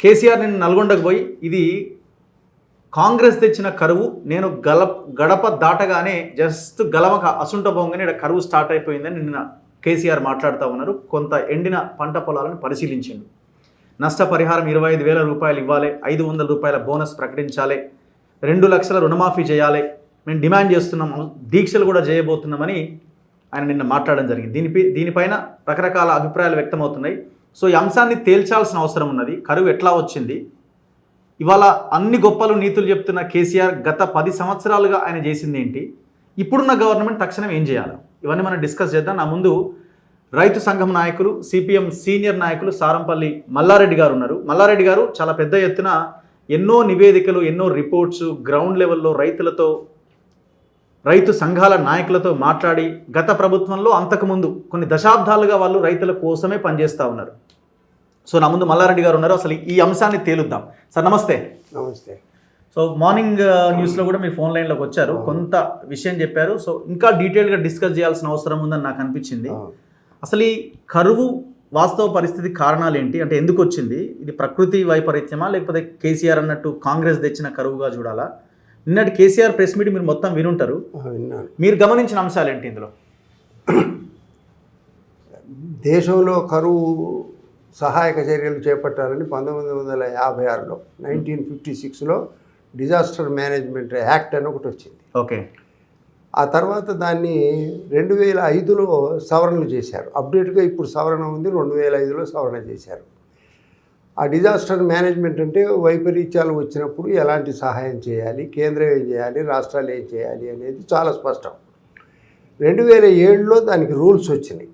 కేసీఆర్ నిన్న నల్గొండకు పోయి ఇది కాంగ్రెస్ తెచ్చిన కరువు, నేను గడప దాటగానే జస్ట్ గలమక అసుంట పోగానే ఇక్కడ కరువు స్టార్ట్ అయిపోయిందని నిన్న కేసీఆర్ మాట్లాడుతూ ఉన్నారు. కొంత ఎండిన పంట పొలాలను పరిశీలించిండు. నష్టపరిహారం 25,000 రూపాయలు ఇవ్వాలి, 500 రూపాయల బోనస్ ప్రకటించాలి, 2 లక్షల రుణమాఫీ చేయాలి, మేము డిమాండ్ చేస్తున్నాము, దీక్షలు కూడా చేయబోతున్నామని ఆయన నిన్న మాట్లాడడం జరిగింది. దీనిపైన రకరకాల అభిప్రాయాలు వ్యక్తమవుతున్నాయి. సో ఈ అంశాన్ని తేల్చాల్సిన అవసరం ఉన్నది. కరువు ఎట్లా వచ్చింది, ఇవాళ అన్ని గొప్పలు నీతులు చెప్తున్న కేసీఆర్ గత 10 సంవత్సరాలుగా ఆయన చేసింది ఏంటి, ఇప్పుడున్న గవర్నమెంట్ తక్షణం ఏం చేయాలి, ఇవన్నీ మనం డిస్కస్ చేద్దాం. నా ముందు రైతు సంఘం నాయకులు, సిపిఎం సీనియర్ నాయకులు సారంపల్లి మల్లారెడ్డి గారు ఉన్నారు. మల్లారెడ్డి గారు చాలా పెద్ద ఎత్తున ఎన్నో నివేదికలు, ఎన్నో రిపోర్ట్స్ గ్రౌండ్ లెవెల్లో రైతులతో, రైతు సంఘాల నాయకులతో మాట్లాడి గత ప్రభుత్వంలో అంతకుముందు కొన్ని దశాబ్దాలుగా వాళ్ళు రైతుల కోసమే పనిచేస్తూ ఉన్నారు. సో నా ముందు మల్లారెడ్డి గారు ఉన్నారు. అసలు ఈ అంశాన్ని తేలుద్దాం. సార్ నమస్తే. నమస్తే. సో మార్నింగ్ న్యూస్లో కూడా మీరు ఫోన్ లైన్లోకి వచ్చారు, కొంత విషయం చెప్పారు. సో ఇంకా డీటెయిల్గా డిస్కస్ చేయాల్సిన అవసరం ఉందని నాకు అనిపించింది. అసలు ఈ కరువు వాస్తవ పరిస్థితి కారణాలు ఏంటి, అంటే ఎందుకు వచ్చింది, ఇది ప్రకృతి వైపరీత్యమా లేకపోతే కేసీఆర్ అన్నట్టు కాంగ్రెస్ తెచ్చిన కరువుగా చూడాలా? నిన్నటి కేసీఆర్ ప్రెస్ మీట్ మీరు మొత్తం వినుంటారు, మీరు గమనించిన అంశాలు ఏంటి ఇందులో? దేశంలో కరువు సహాయక చర్యలు చేపట్టాలని 1956లో 1956లో డిజాస్టర్ మేనేజ్మెంట్ యాక్ట్ అని ఒకటి వచ్చింది. ఓకే. ఆ తర్వాత దాన్ని 2005లో సవరణలు చేశారు. అప్డేట్గా ఇప్పుడు సవరణ ఉంది, 2005లో సవరణ చేశారు. ఆ డిజాస్టర్ మేనేజ్మెంట్ అంటే వైపరీత్యాలు వచ్చినప్పుడు ఎలాంటి సహాయం చేయాలి, కేంద్రం ఏం చేయాలి, రాష్ట్రాలు ఏం చేయాలి అనేది చాలా స్పష్టం. 2007లో దానికి రూల్స్ వచ్చినాయి.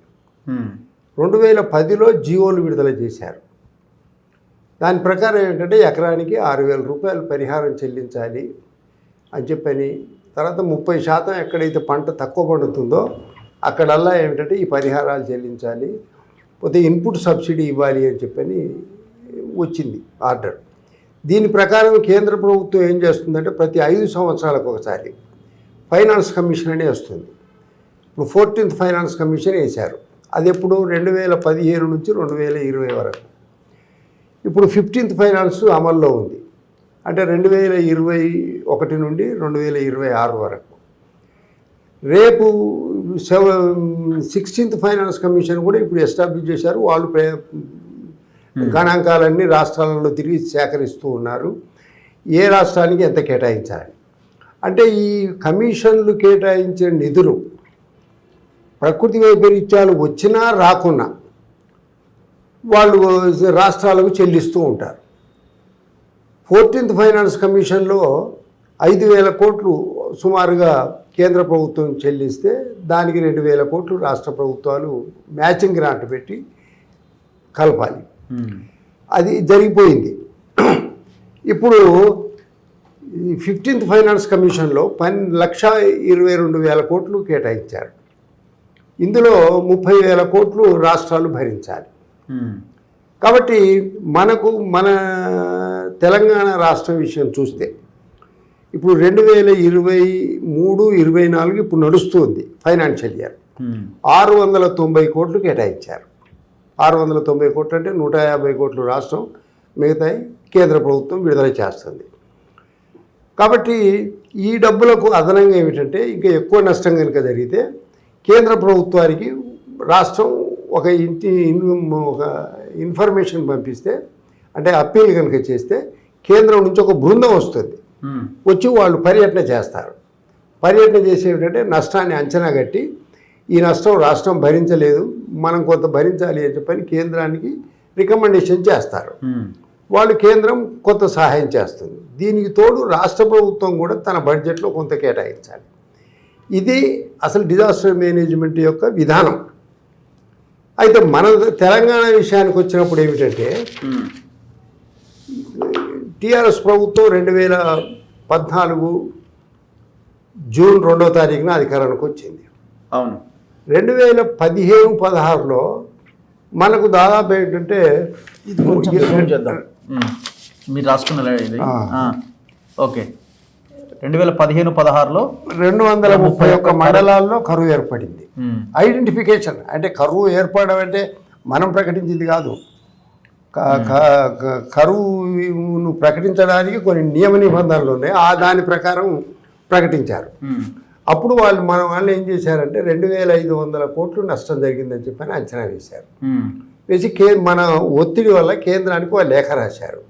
2010లో జీవోలు విడుదల చేశారు. దాని ప్రకారం ఏంటంటే ఎకరానికి 6,000 రూపాయలు పరిహారం చెల్లించాలి అని చెప్పని, తర్వాత 30% ఎక్కడైతే పంట తక్కువ పండుతుందో అక్కడల్లా ఏమిటంటే ఈ పరిహారాలు చెల్లించాలి, పోతే ఇన్పుట్ సబ్సిడీ ఇవ్వాలి అని చెప్పని వచ్చింది ఆర్డర్. దీని ప్రకారం కేంద్ర ప్రభుత్వం ఏం చేస్తుందంటే ప్రతి 5 సంవత్సరాలకు ఒకసారి ఫైనాన్స్ కమిషన్ అని వస్తుంది. ఇప్పుడు 14th ఫైనాన్స్ కమిషన్ వేశారు. అది ఎప్పుడు 2015 నుంచి 2020 వరకు. ఇప్పుడు 15th ఫైనాన్స్ అమల్లో ఉంది, అంటే 2021 నుండి 2026 వరకు. రేపు 16th ఫైనాన్స్ కమిషన్ కూడా ఇప్పుడు ఎస్టాబ్లిష్ చేశారు. వాళ్ళు గణాంకాలన్నీ రాష్ట్రాలలో తిరిగి సేకరిస్తూ ఉన్నారు, ఏ రాష్ట్రానికి ఎంత కేటాయించాలి. అంటే ఈ కమిషన్లు కేటాయించే నిధులు ప్రకృతి వైపరీత్యాలు వచ్చినా రాకున్నా వాళ్ళు రాష్ట్రాలకు చెల్లిస్తూ ఉంటారు. 14th ఫైనాన్స్ కమిషన్లో 5,000 కోట్లు సుమారుగా కేంద్ర ప్రభుత్వం చెల్లిస్తే దానికి 2,000 కోట్లు రాష్ట్ర ప్రభుత్వాలు మ్యాచింగ్ గ్రాంట్ పెట్టి కలపాలి. అది జరిగిపోయింది. ఇప్పుడు 15th ఫైనాన్స్ కమిషన్లో 1,22,000 కోట్లు కేటాయించారు. ఇందులో 30,000 కోట్లు రాష్ట్రాలు భరించాలి. కాబట్టి మన తెలంగాణ రాష్ట్రం విషయం చూస్తే ఇప్పుడు 2023-24 ఇప్పుడు నడుస్తుంది ఫైనాన్షియల్ ఇయర్. 690 కోట్లు కేటాయించారు. 690 కోట్లు అంటే 150 కోట్లు రాష్ట్రం, మిగతాయి కేంద్ర ప్రభుత్వం విడుదల చేస్తుంది. కాబట్టి ఈ డబ్బులకు అదనంగా ఏమిటంటే ఇంకా ఎక్కువ నష్టం కనుక జరిగితే కేంద్ర ప్రభుత్వానికి రాష్ట్రం ఒక ఇన్ఫర్మేషన్ పంపిస్తే, అంటే అప్పీల్ కనుక చేస్తే కేంద్రం నుంచి ఒక బృందం వస్తుంది, వచ్చి వాళ్ళు పర్యటన చేస్తారు. పర్యటన చేసి ఏమిటంటే నష్టాన్ని అంచనా కట్టి ఈ నష్టం రాష్ట్రం భరించలేదు, మనం కొంత భరించాలి అని చెప్పని కేంద్రానికి రికమెండేషన్ చేస్తారు. వాళ్ళు కేంద్రం కొంత సహాయం చేస్తుంది. దీనికి తోడు రాష్ట్ర ప్రభుత్వం కూడా తన బడ్జెట్లో కొంత కేటాయించాలి. ఇది అసలు డిజాస్టర్ మేనేజ్మెంట్ యొక్క విధానం. అయితే మన తెలంగాణ విషయానికి వచ్చినప్పుడు ఏమిటంటే టీఆర్ఎస్ ప్రభుత్వం 2014 జూన్ 2వ తారీఖున అధికారానికి వచ్చింది. అవును. 2015-16లో మనకు దాదాపు ఏంటంటే మీరు రాసుకున్న ఓకే 2015-16లో 231 మండలాల్లో కరువు ఏర్పడింది. ఐడెంటిఫికేషన్ అంటే కరువు ఏర్పడడం అంటే మనం ప్రకటించింది కాదు, కరువును ప్రకటించడానికి కొన్ని నియమ నిబంధనలు ఉన్నాయి. దాని ప్రకారం ప్రకటించారు. అప్పుడు వాళ్ళు ఏం చేశారంటే 2,500 కోట్లు నష్టం జరిగిందని చెప్పని అంచనా వేశారు. వేసి మన ఒత్తిడి వల్ల కేంద్రానికి వాళ్ళు లేఖ రాశారు.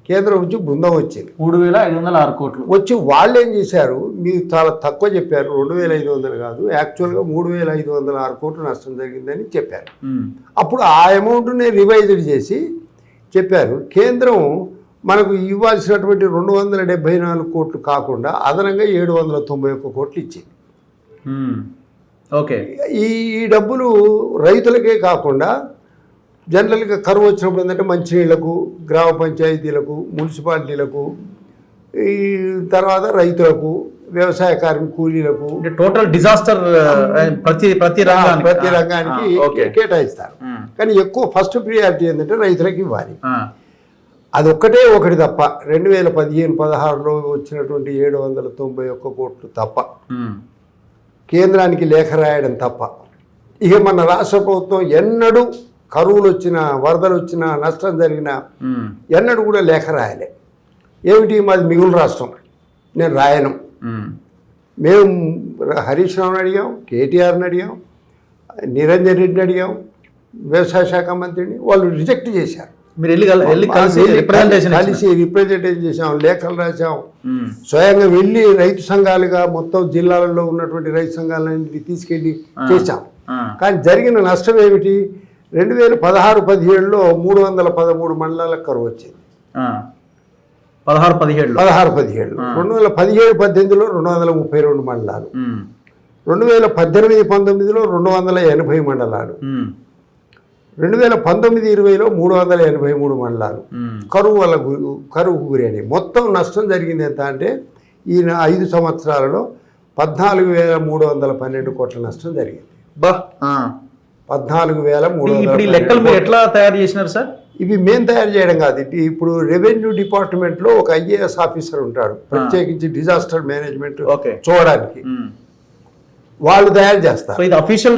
కేంద్రం నుంచి బృందం వచ్చింది, 3,506 కోట్లు వచ్చి వాళ్ళు ఏం చేశారు, మీరు చాలా తక్కువ చెప్పారు, 2,500 కాదు, యాక్చువల్గా 3,506 కోట్లు నష్టం జరిగిందని చెప్పారు. అప్పుడు ఆ అమౌంట్ని రివైజ్డ్ చేసి చెప్పారు, కేంద్రం మనకు ఇవ్వాల్సినటువంటి 274 కోట్లు కాకుండా అదనంగా 791 కోట్లు ఇచ్చింది. ఓకే, ఈ డబ్బులు రైతులకే కాకుండా జనరల్గా కరువు వచ్చినప్పుడు ఏంటంటే మంచినీళ్లకు, గ్రామ పంచాయతీలకు, మున్సిపాలిటీలకు, ఈ తర్వాత రైతులకు, వ్యవసాయ కార్మిక కూలీలకు, టోటల్ డిజాస్టర్ ప్రతి రంగానికి కేటాయిస్తారు. కానీ ఎక్కువ ఫస్ట్ ప్రియారిటీ ఏంటంటే రైతులకు ఇవ్వాలి. అది ఒకటి తప్ప 2015-16లో వచ్చినటువంటి 791 కోట్లు తప్ప, కేంద్రానికి లేఖ రాయడం తప్ప, ఇక మన రాష్ట్ర ప్రభుత్వం ఎన్నడూ కరువులు వచ్చినా, వరదలు వచ్చినా, నష్టం జరిగినా ఎన్నడూ కూడా లేఖ రాయలే. ఏమిటి, మాది మిగులు రాష్ట్రం, నేను రాయను. మేము హరీష్ రావుని అడిగాం, కేటీఆర్ని అడిగాం, నిరంజన్ రెడ్డిని అడిగాం, వ్యవసాయ శాఖ మంత్రిని, వాళ్ళు రిజెక్ట్ చేశారు. మీరు కలిసి రిప్రజెంటేషన్ చేసాం, లేఖలు రాసాం, స్వయంగా వెళ్ళి రైతు సంఘాలుగా మొత్తం జిల్లాలలో ఉన్నటువంటి రైతు సంఘాలన్నింటికి తీసుకెళ్ళి చేశాం. కానీ జరిగిన నష్టం ఏమిటి, 2016-17లో 313 మండలాలకు కరువు వచ్చింది. 16-17 2017-18లో 232 మండలాలు, 2018-19లో 280 మండలాలు, 2019-20లో 383 మండలాలు కరువుకు గురైనవి. మొత్తం నష్టం జరిగింది ఎంత అంటే ఈ 5 సంవత్సరాలలో 14,312 కోట్ల నష్టం జరిగింది. 14,312. లెక్కలు మీరు ఎట్లా తయారు చేసినారు సార్? ఇవి మేము తయారు చేయడం కాదు. ఇప్పుడు రెవెన్యూ డిపార్ట్మెంట్లో ఒక IAS ఆఫీసర్ ఉంటాడు, ప్రత్యేకించి డిజాస్టర్ మేనేజ్మెంట్ చూడడానికి. వాళ్ళు తయారు చేస్తారు, అఫీషియల్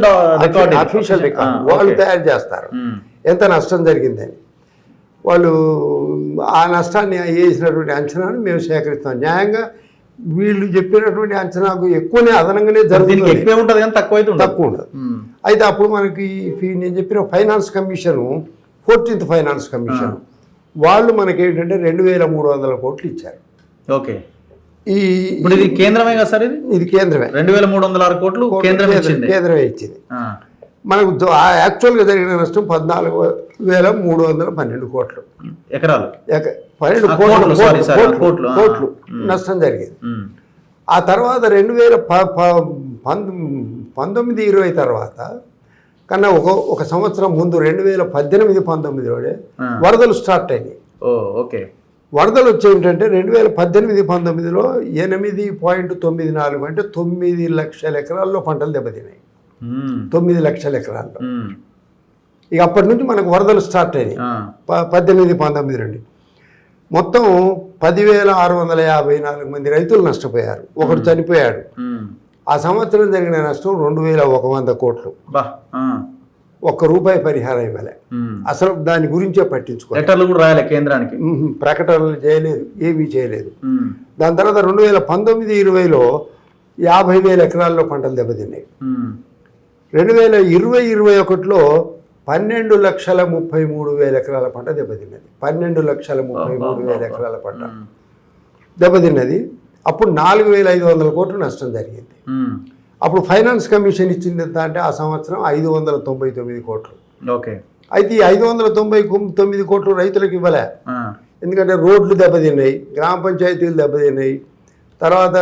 రికార్డ్ వాళ్ళు తయారు చేస్తారు ఎంత నష్టం జరిగిందని. వాళ్ళు ఆ నష్టాన్ని వేసినటువంటి అంచనాను మేము సేకరిస్తాం. న్యాయంగా వీళ్ళు చెప్పినటువంటి అంచనాకు ఎక్కువనే అదనంగానే జరుగుతుంది, తక్కువ ఉండదు. అయితే అప్పుడు మనకి నేను చెప్పిన finance commission, 14th finance commission వాళ్ళు మనకి ఏంటంటే 2,300 కోట్లు ఇచ్చారు. ఓకే, ఇది కేంద్రమే కదా సార్? ఇది కేంద్రమే. 2,306 కోట్లు కేంద్రమే ఇచ్చింది. మనకు యాక్చువల్గా జరిగిన నష్టం 14,312 కోట్లు, ఎకరాలు 12 కోట్లు నష్టం జరిగింది. ఆ తర్వాత 2019-20 తర్వాత కన్నా ఒక సంవత్సరం ముందు 2018-19లోనే వరదలు స్టార్ట్ అయినాయి. వరదలు వచ్చి ఏంటంటే 2018-19లో 8.94 అంటే 9 లక్షల ఎకరాల్లో పంటలు దెబ్బతిన్నాయి. 9 లక్షల ఎకరాల్లో. ఇక అప్పటి నుంచి మనకు వరదలు స్టార్ట్ అయినాయి 18-19 నుండి. మొత్తం 10,654 మంది రైతులు నష్టపోయారు, ఒకడు చనిపోయాడు. ఆ సంవత్సరం జరిగిన నష్టం 2,100 కోట్లు. ₹1 పరిహారం ఇవ్వలే, అసలు దాని గురించే పట్టించుకోలేదు, కేంద్రానికి ప్రకటనలు చేయలేదు, ఏమీ చేయలేదు. దాని తర్వాత 2019-20లో 50,000 ఎకరాల్లో పంటలు దెబ్బతిన్నాయి. 2020-21లో 12,33,000 ఎకరాల పంట దెబ్బతిన్నది. 12,33,000 ఎకరాల పంట దెబ్బతిన్నది. అప్పుడు 4,500 కోట్లు నష్టం జరిగింది. అప్పుడు ఫైనాన్స్ కమిషన్ ఇచ్చింది ఎంత అంటే ఆ సంవత్సరం 599 కోట్లు. అయితే ఈ 599 కోట్లు రైతులకు ఇవ్వలే, ఎందుకంటే రోడ్లు దెబ్బతిన్నాయి, గ్రామ పంచాయతీలు దెబ్బతిన్నాయి, తర్వాత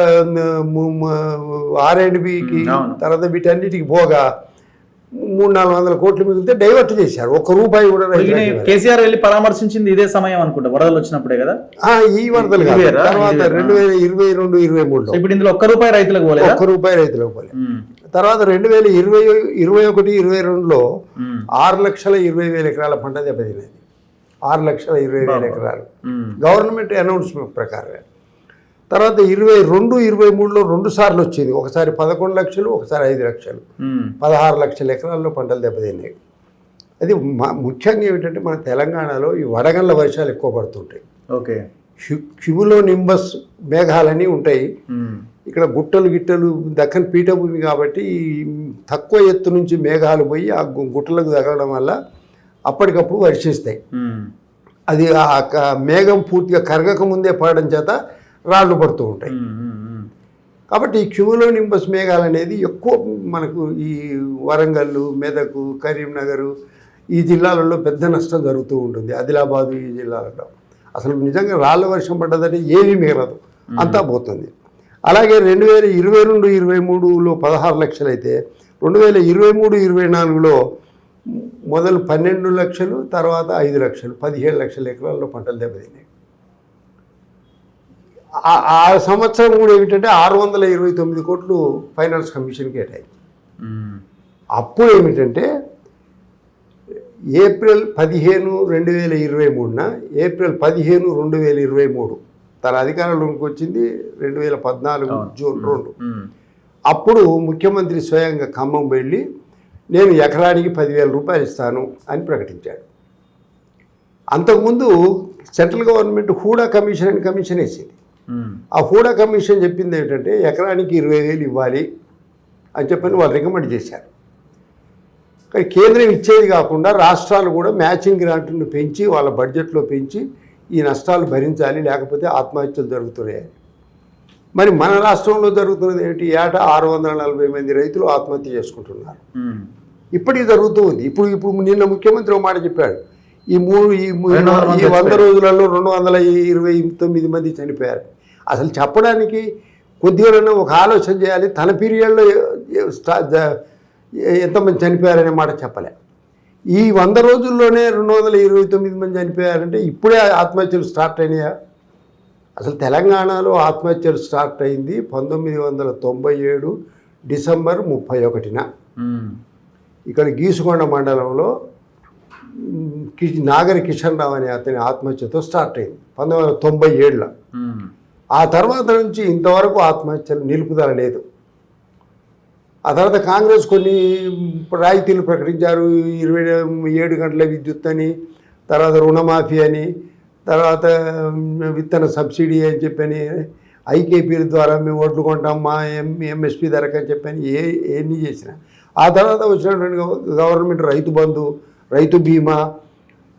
R&Bకి, తర్వాత వీటన్నిటికి పోగా 300-400 కోట్లు మిగిలితే డైవర్ట్ చేశారు. ₹1 కూడా కేసీఆర్ వెళ్ళి పరామర్శించింది ఇదే సమయం అనుకుంటా, వరదలు వచ్చినప్పుడే కదా. ఈ వరదలు కాదు, తర్వాత 2022-23లో ఇప్పుడు ఇందులో ₹1 రైతులకు పోలేదు, ₹1 రైతులకు పోలేదు. తర్వాత 2021-22లో 6,20,000 ఎకరాల పంట దెబ్బతిన్నది. 6,20,000 ఎకరాలు గవర్నమెంట్ అనౌన్స్మెంట్ ప్రకారం. తర్వాత 22-23లో 2 సార్లు వచ్చింది, ఒకసారి 11 లక్షలు, ఒకసారి 5 లక్షలు, 16 లక్షల ఎకరాల్లో పంటలు దెబ్బతిన్నాయి. అది ముఖ్యంగా ఏమిటంటే మన తెలంగాణలో ఈ వడగండ్ల వర్షాలు ఎక్కువ పడుతుంటాయి. ఓకే. క్యూములో నింబస్ మేఘాలని ఉంటాయి. ఇక్కడ గుట్టలు గిట్టలు దక్కన్ పీఠభూమి కాబట్టి తక్కువ ఎత్తు నుంచి మేఘాలు పోయి ఆ గుట్టలకు తగలడం వల్ల అప్పటికప్పుడు వర్షిస్తాయి. అది ఆ మేఘం పూర్తిగా కరగక ముందే పడడం చేత రాళ్ళు పడుతూ ఉంటాయి. కాబట్టి ఈ క్యూములో నింబస్ మేఘాలు అనేది ఎక్కువ మనకు ఈ వరంగల్, మెదక్, కరీంనగర్ ఈ జిల్లాలలో పెద్ద నష్టం జరుగుతూ ఉంటుంది. ఆదిలాబాదు ఈ జిల్లాలలో అసలు నిజంగా రాళ్ళ వర్షం పడ్డదంటే ఏమీ మిగలదు, అంతా పోతుంది. అలాగే 2022-23లో 16 లక్షలు అయితే 2023-24లో మొదలు 12 లక్షలు, తర్వాత 5 లక్షలు, 17 లక్షల ఎకరాల్లో పంటలు దెబ్బతిన్నాయి. ఆ సంవత్సరం కూడా ఏమిటంటే 629 కోట్లు ఫైనాన్స్ కమిషన్ కేటాయింది. అప్పుడు ఏమిటంటే ఏప్రిల్ 15, 2023 ఏప్రిల్ 15, 2023 తన అధికారంలోకి వచ్చింది 2014 జూన్ 2. అప్పుడు ముఖ్యమంత్రి స్వయంగా ఖమ్మం వెళ్ళి నేను ఎకరానికి 10,000 రూపాయలు ఇస్తాను అని ప్రకటించాడు. అంతకుముందు సెంట్రల్ గవర్నమెంట్ హూడా కమిషన్ అని కమిషన్ వేసింది. ఆ హూడా కమిషన్ చెప్పింది ఏంటంటే ఎకరానికి 20,000 ఇవ్వాలి అని చెప్పని వాళ్ళు రికమెండ్ చేశారు. కానీ కేంద్రం ఇచ్చేది కాకుండా రాష్ట్రాలు కూడా మ్యాచింగ్ గ్రాంట్ను పెంచి వాళ్ళ బడ్జెట్లో పెంచి ఈ నష్టాలు భరించాలి, లేకపోతే ఆత్మహత్యలు జరుగుతున్నాయి. మరి మన రాష్ట్రంలో జరుగుతున్నది ఏమిటి? ఏటా 640 మంది రైతులు ఆత్మహత్య చేసుకుంటున్నారు. ఇప్పటికీ జరుగుతూ ఉంది. ఇప్పుడు నిన్న ముఖ్యమంత్రి ఒక మాట చెప్పాడు, ఈ 100 రోజులలో 229 మంది చనిపోయారు. అసలు చెప్పడానికి కొద్దిగా ఒక ఆలోచన చేయాలి. తన పీరియడ్లో ఎంతమంది చనిపోయారనే మాట చెప్పలే. ఈ 100 రోజుల్లోనే 229 మంది చనిపోయారంటే ఇప్పుడే ఆత్మహత్యలు స్టార్ట్ అయినాయా? అసలు తెలంగాణలో ఆత్మహత్యలు స్టార్ట్ అయింది 1997 డిసెంబర్ 31న. ఇక్కడ గీసుకొండ మండలంలో నాగరి కిషన్ రావు అనే అతని ఆత్మహత్యతో స్టార్ట్ అయింది 1997లో. ఆ తర్వాత నుంచి ఇంతవరకు ఆత్మహత్యలు నిలుపుదల లేదు. ఆ తర్వాత కాంగ్రెస్ కొన్ని రాయితీలు ప్రకటించారు, 27 గంటల విద్యుత్ అని, తర్వాత రుణమాఫీ అని, తర్వాత విత్తన సబ్సిడీ అని చెప్పని, ఐకేపీల ద్వారా మేము ఓట్లు కొంటాం మా ఎంఎస్పీ ధరకు అని చెప్పని ఎన్ని చేసిన. ఆ తర్వాత వచ్చినటువంటి గవర్నమెంట్ రైతు బంధు, రైతు బీమా,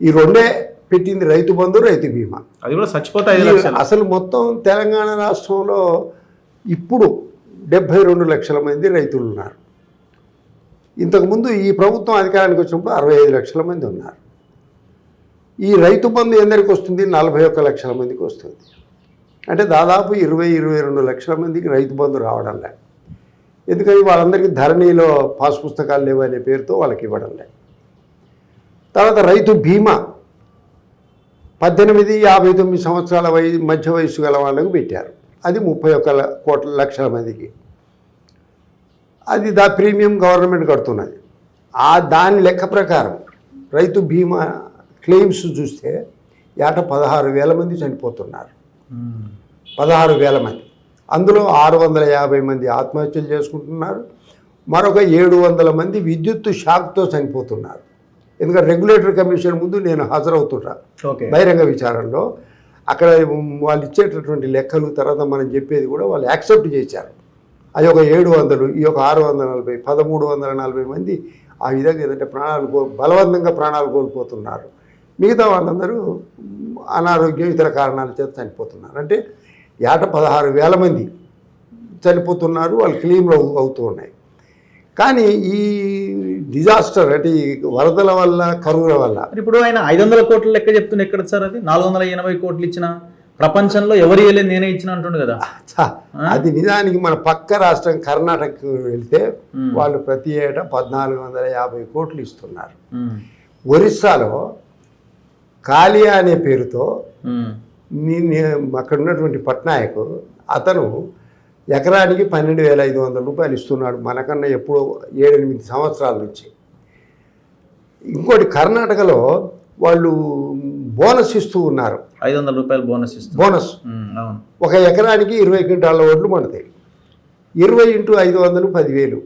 ఈ రెండే పెట్టింది, రైతు బంధు, రైతు బీమా. అది కూడా చచ్చిపోతాయి. అసలు మొత్తం తెలంగాణ రాష్ట్రంలో ఇప్పుడు 72 లక్షల మంది రైతులు ఉన్నారు. ఇంతకుముందు ఈ ప్రభుత్వం అధికారానికి వచ్చినప్పుడు 65 లక్షల మంది ఉన్నారు. ఈ రైతు బంధు ఎందరికి వస్తుంది? 41 లక్షల మందికి వస్తుంది. అంటే దాదాపు 22 లక్షల మందికి రైతు బంధు రావడం లేదు. ఎందుకని? వాళ్ళందరికీ ధరణిలో పాస్ పుస్తకాలు లేవు అనే పేరుతో వాళ్ళకి ఇవ్వడం లేదు. తర్వాత రైతు బీమా 18-59 సంవత్సరాల మధ్య వయసు గల వాళ్ళకు పెట్టారు. అది 31 లక్షల మందికి. అది ప్రీమియం గవర్నమెంట్ కడుతున్నది. దాని లెక్క ప్రకారం రైతు బీమా క్లెయిమ్స్ చూస్తే ఏటా 16,000 మంది చనిపోతున్నారు. 16,000 మంది. అందులో 650 మంది ఆత్మహత్యలు చేసుకుంటున్నారు. మరొక 700 మంది విద్యుత్ షాక్తో చనిపోతున్నారు. ఎందుకంటే రెగ్యులేటరీ కమిషన్ ముందు నేను హాజరవుతుంటా బహిరంగ విచారణలో. అక్కడ వాళ్ళు ఇచ్చేటటువంటి లెక్కలు, తర్వాత మనం చెప్పేది కూడా వాళ్ళు యాక్సెప్ట్ చేశారు. అది ఒక 700, ఈ ఒక 640, 1,340 మంది ఆ విధంగా ఏదంటే బలవంతంగా ప్రాణాలు కోల్పోతున్నారు. మిగతా వాళ్ళందరూ అనారోగ్యం, ఇతర కారణాల చేత చనిపోతున్నారు. అంటే ఏటా 16,000 మంది చనిపోతున్నారు. వాళ్ళు క్లెయిమ్లు అవుతూ ఉన్నాయి. కానీ ఈ డిజాస్టర్ అంటే ఈ వరదల వల్ల, కరువుల వల్ల ఇప్పుడు ఆయన 500 కోట్ల లెక్క చెప్తున్నా ఎక్కడ సార్? అది 480 కోట్లు ఇచ్చిన ప్రపంచంలో ఎవరు ఇవ్వలేదు, నేనే ఇచ్చిన అంటుండు కదా. అది నిజానికి మన పక్క రాష్ట్రం కర్ణాటకకు వెళ్తే వాళ్ళు ప్రతి ఏటా 1,450 కోట్లు ఇస్తున్నారు. ఒరిస్సాలో కాలియా అనే పేరుతో అక్కడ ఉన్నటువంటి పట్నాయక్ అతను ఎకరానికి 12,500 రూపాయలు ఇస్తున్నాడు, మనకన్నా ఎప్పుడో 7-8 సంవత్సరాల నుంచి. ఇంకోటి కర్ణాటకలో వాళ్ళు బోనస్ ఇస్తూ ఉన్నారు, 500 రూపాయలు బోనస్ ఇస్తూ. బోనస్ ఒక ఎకరానికి 20 క్వింటాల ఓట్లు పండుతాయి. 20 × 500 10,000.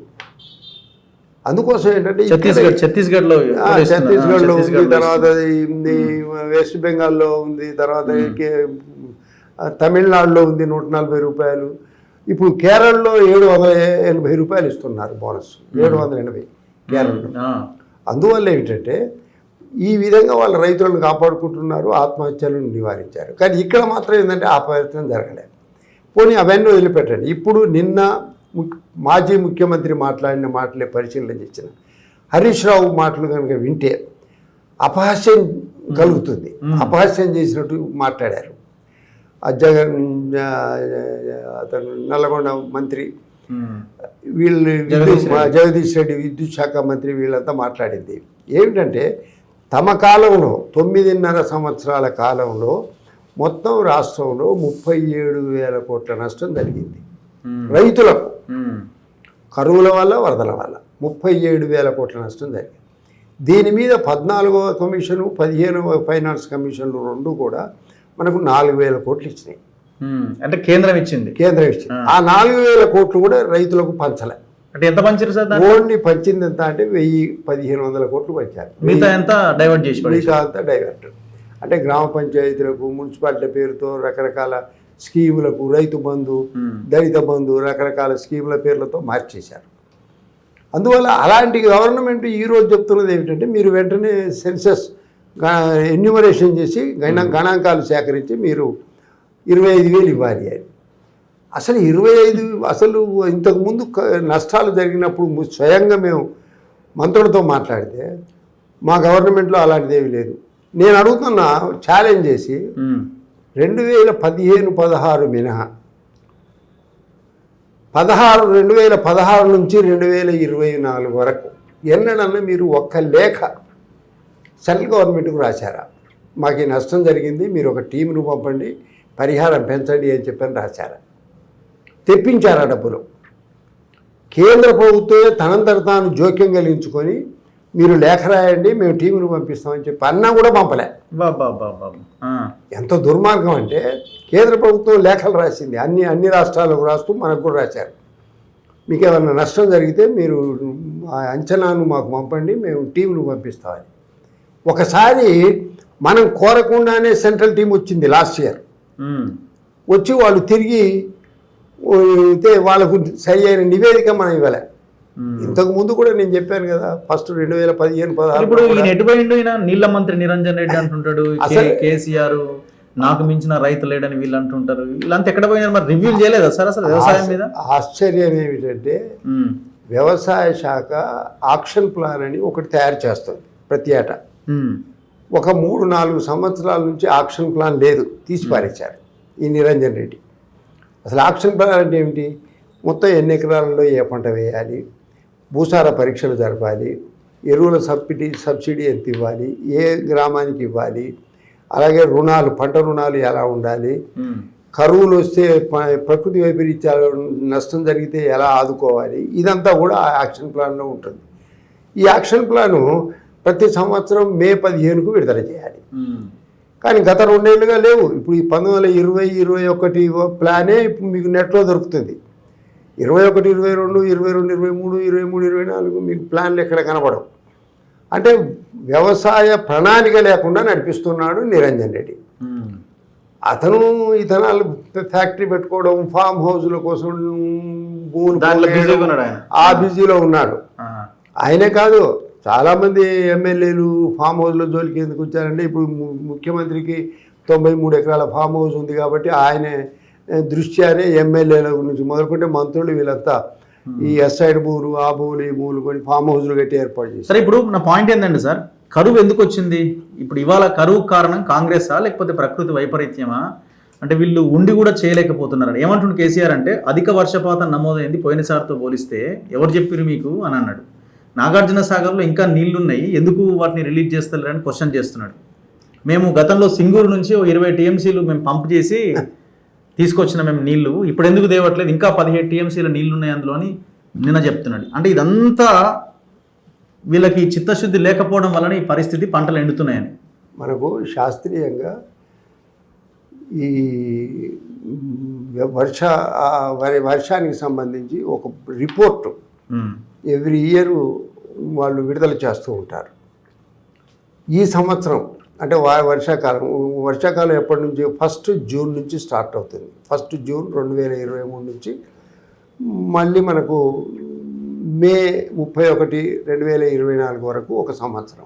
అందుకోసం ఏంటంటే ఛత్తీస్గఢ్లో ఛత్తీస్గఢ్లో ఉంది, తర్వాత వెస్ట్ బెంగాల్లో ఉంది, తర్వాత తమిళనాడులో ఉంది 140 రూపాయలు. ఇప్పుడు కేరళలో 780 రూపాయలు ఇస్తున్నారు బోనస్, 780 కేరళలో. అందువల్ల ఏమిటంటే ఈ విధంగా వాళ్ళ రైతులను కాపాడుకుంటున్నారు, ఆత్మహత్యలను నివారించారు. కానీ ఇక్కడ మాత్రం ఏంటంటే ఆ ప్రయత్నం జరగలేదు. పోనీ అవన్నీ వదిలిపెట్టండి. ఇప్పుడు నిన్న మాజీ ముఖ్యమంత్రి మాట్లాడిన మాటలే పరిశీలన చేసిన హరీష్ రావు మాటలు కనుక వింటే అపహాస్యం కలుగుతుంది. అపహాస్యం చేసినట్టు మాట్లాడారు. అతను నల్లగొండ మంత్రి, వీళ్ళు జగదీష్ రెడ్డి విద్యుత్ శాఖ మంత్రి, వీళ్ళంతా మాట్లాడింది ఏమిటంటే తమ కాలంలో 9.5 సంవత్సరాల కాలంలో మొత్తం రాష్ట్రంలో 37,000 కోట్ల నష్టం జరిగింది రైతులకు. కరువుల వల్ల, వరదల వల్ల 37,000 కోట్ల నష్టం జరిగింది. దీని మీద 14వ కమిషను, 15వ ఫైనాన్స్ కమిషన్లు రెండు కూడా మనకు 4,000 కోట్లు ఇచ్చినాయి. అంటే కేంద్రం ఇచ్చింది. ఆ 4,000 కోట్లు కూడా రైతులకు పంచలే. అంటే ఎంత పంచారు సార్? ఓన్లీ పంచింది ఎంత అంటే 1,100-1,500 కోట్లు పంచారు. మిగతా ఎంత డైవర్ట్ చేసి, మిగతా అంతా డైవర్ట్. అంటే గ్రామ పంచాయతీలకు, మున్సిపాలిటీ పేరుతో రకరకాల స్కీములకు, రైతు బంధు, దళిత బంధు, రకరకాల స్కీముల పేర్లతో మార్చేశారు. అందువల్ల అలాంటి గవర్నమెంట్ ఈరోజు చెప్తున్నది ఏమిటంటే మీరు వెంటనే సెన్సస్ ఎన్యూమరేషన్ చేసి గణాంకాలు సేకరించి మీరు 25,000 ఇవ్వాలి అని. అసలు 25 అసలు ఇంతకుముందు నష్టాలు జరిగినప్పుడు స్వయంగా మేము మంత్రులతో మాట్లాడితే మా గవర్నమెంట్లో అలాంటిది ఏమీ లేదు. నేను అడుగుతున్నా ఛాలెంజ్ చేసి 2015-16 మినహా 2016 నుంచి 2024 వరకు ఎన్నడన్నా మీరు ఒక్క లేఖ సెంట్రల్ గవర్నమెంట్కు రాశారా? మాకు ఈ నష్టం జరిగింది, మీరు ఒక టీంను పంపండి, పరిహారం పెంచండి అని చెప్పని రాశారా? తెప్పించారా డబ్బులు? కేంద్ర ప్రభుత్వమే తనంతట తాను జోక్యం కలిగించుకొని మీరు లేఖ రాయండి, మేము టీంను పంపిస్తామని చెప్పి అన్నా కూడా పంపలే. ఎంత దుర్మార్గం అంటే కేంద్ర ప్రభుత్వం లేఖలు రాసింది, అన్ని రాష్ట్రాలకు రాస్తూ మనకు కూడా రాశారు. మీకు ఏమన్నా నష్టం జరిగితే మీరు ఆ అంచనాను మాకు పంపండి, మేము టీంను పంపిస్తామని. ఒకసారి మనం కోరకుండానే సెంట్రల్ టీం వచ్చింది లాస్ట్ ఇయర్. వచ్చి వాళ్ళు తిరిగి వాళ్ళకు సరి అయిన నివేదిక మనం ఇవ్వలే. ఇంతకు ముందు కూడా నేను చెప్పాను కదా, ఫస్ట్ 2015-16 ఇప్పుడు నీళ్ళ మంత్రి నిరంజన్ రెడ్డి అంటుంటాడు, కేసీఆర్ నాకు మించిన రైతు లేడని వీళ్ళు అంటుంటారు. వీళ్ళంతా ఎక్కడ పోయినారు మరి? రివ్యూ చేయలేదా సార్ అసలు వ్యవసాయం మీద? ఆశ్చర్యం ఏమిటంటే వ్యవసాయ శాఖ ఆక్షన్ ప్లాన్ అని ఒకటి తయారు చేస్తుంది ప్రతి ఏటా. ఒక 3-4 సంవత్సరాల నుంచి ఆక్షన్ ప్లాన్ లేదు, తీసి పారేశారు ఈ నిరంజన్ రెడ్డి. అసలు ఆక్షన్ ప్లాన్ అంటే ఏమిటి? మొత్తం ఎన్ని ఎకరాలలో ఏ పంట వేయాలి, భూసార పరీక్షలు జరపాలి, ఎరువుల సబ్సిడీ ఎంత ఇవ్వాలి, ఏ గ్రామానికి ఇవ్వాలి, అలాగే రుణాలు, పంట రుణాలు ఎలా ఉండాలి, కరువులు వస్తే ప్రకృతి వైపరీత్యాలు నష్టం జరిగితే ఎలా ఆదుకోవాలి, ఇదంతా కూడా ఆ యాక్షన్ ప్లాన్లో ఉంటుంది. ఈ యాక్షన్ ప్లాను ప్రతి సంవత్సరం మే 15కు విడుదల చేయాలి. కానీ గత 2 ఏళ్ళుగా లేవు. ఇప్పుడు ఈ 1920-21 ప్లానే ఇప్పుడు మీకు నెట్లో దొరుకుతుంది. 21, 22, 23, 24 మీకు ప్లాన్లు ఎక్కడ కనపడవు. అంటే వ్యవసాయ ప్రణాళిక లేకుండా నడిపిస్తున్నాడు నిరంజన్ రెడ్డి. అతను ఇథనాల్ ఫ్యాక్టరీ పెట్టుకోవడం, ఫామ్ హౌస్ల కోసం భూములు ఆ బిజీలో ఉన్నాడు. ఆయనే కాదు, చాలామంది ఎమ్మెల్యేలు ఫామ్ హౌస్లో జోలికి ఎందుకు వచ్చారంటే ఇప్పుడు ముఖ్యమంత్రికి 93 ఎకరాల ఫామ్ హౌస్ ఉంది కాబట్టి ఆయన దృష్ట్యానే ఎమ్మెల్యేల గురించి మొదలుకుంటే మంత్రులు వీళ్ళంతా ఈ ఎస్ఐడ్ భూములు, ఆ భూములు, ఈ భూములు కొని ఫామ్ హౌస్లు కట్టి ఏర్పాటు చేశారు. సరే, ఇప్పుడు నా పాయింట్ ఏంటంటే సార్, కరువు ఎందుకు వచ్చింది? ఇప్పుడు ఇవాళ కరువు కారణం కాంగ్రెసా లేకపోతే ప్రకృతి వైపరీత్యమా? అంటే వీళ్ళు ఉండి కూడా చేయలేకపోతున్నారు. ఏమంటుండు కేసీఆర్ అంటే అధిక వర్షపాతం నమోదైంది పోయినసారితో పోలిస్తే, ఎవరు చెప్పారు మీకు అని అన్నాడు. నాగార్జున సాగర్లో ఇంకా నీళ్లున్నాయి, ఎందుకు వాటిని రిలీజ్ చేస్తలేరని క్వశ్చన్ చేస్తున్నాడు. మేము గతంలో సింగూరు నుంచి 20 టీఎంసీలు మేము పంప్ చేసి తీసుకొచ్చిన మేము నీళ్లు, ఇప్పుడు ఎందుకు తేవట్లేదు, ఇంకా 17 టీఎంసీల నీళ్లు ఉన్నాయి అందులో అని నిన్న చెప్తున్నాడు. అంటే ఇదంతా వీళ్ళకి చిత్తశుద్ధి లేకపోవడం వలన ఈ పరిస్థితి, పంటలు ఎండుతున్నాయని. మనకు శాస్త్రీయంగా ఈ వర్షానికి సంబంధించి ఒక రిపోర్టు ఎవ్రీ ఇయర్ వాళ్ళు విడుదల చేస్తూ ఉంటారు. ఈ సంవత్సరం అంటే వర్షాకాలం ఎప్పటి నుంచి 1 జూన్ నుంచి స్టార్ట్ అవుతుంది. 1 జూన్ 2023 నుంచి మళ్ళీ మనకు మే 31, 2024 వరకు ఒక సంవత్సరం,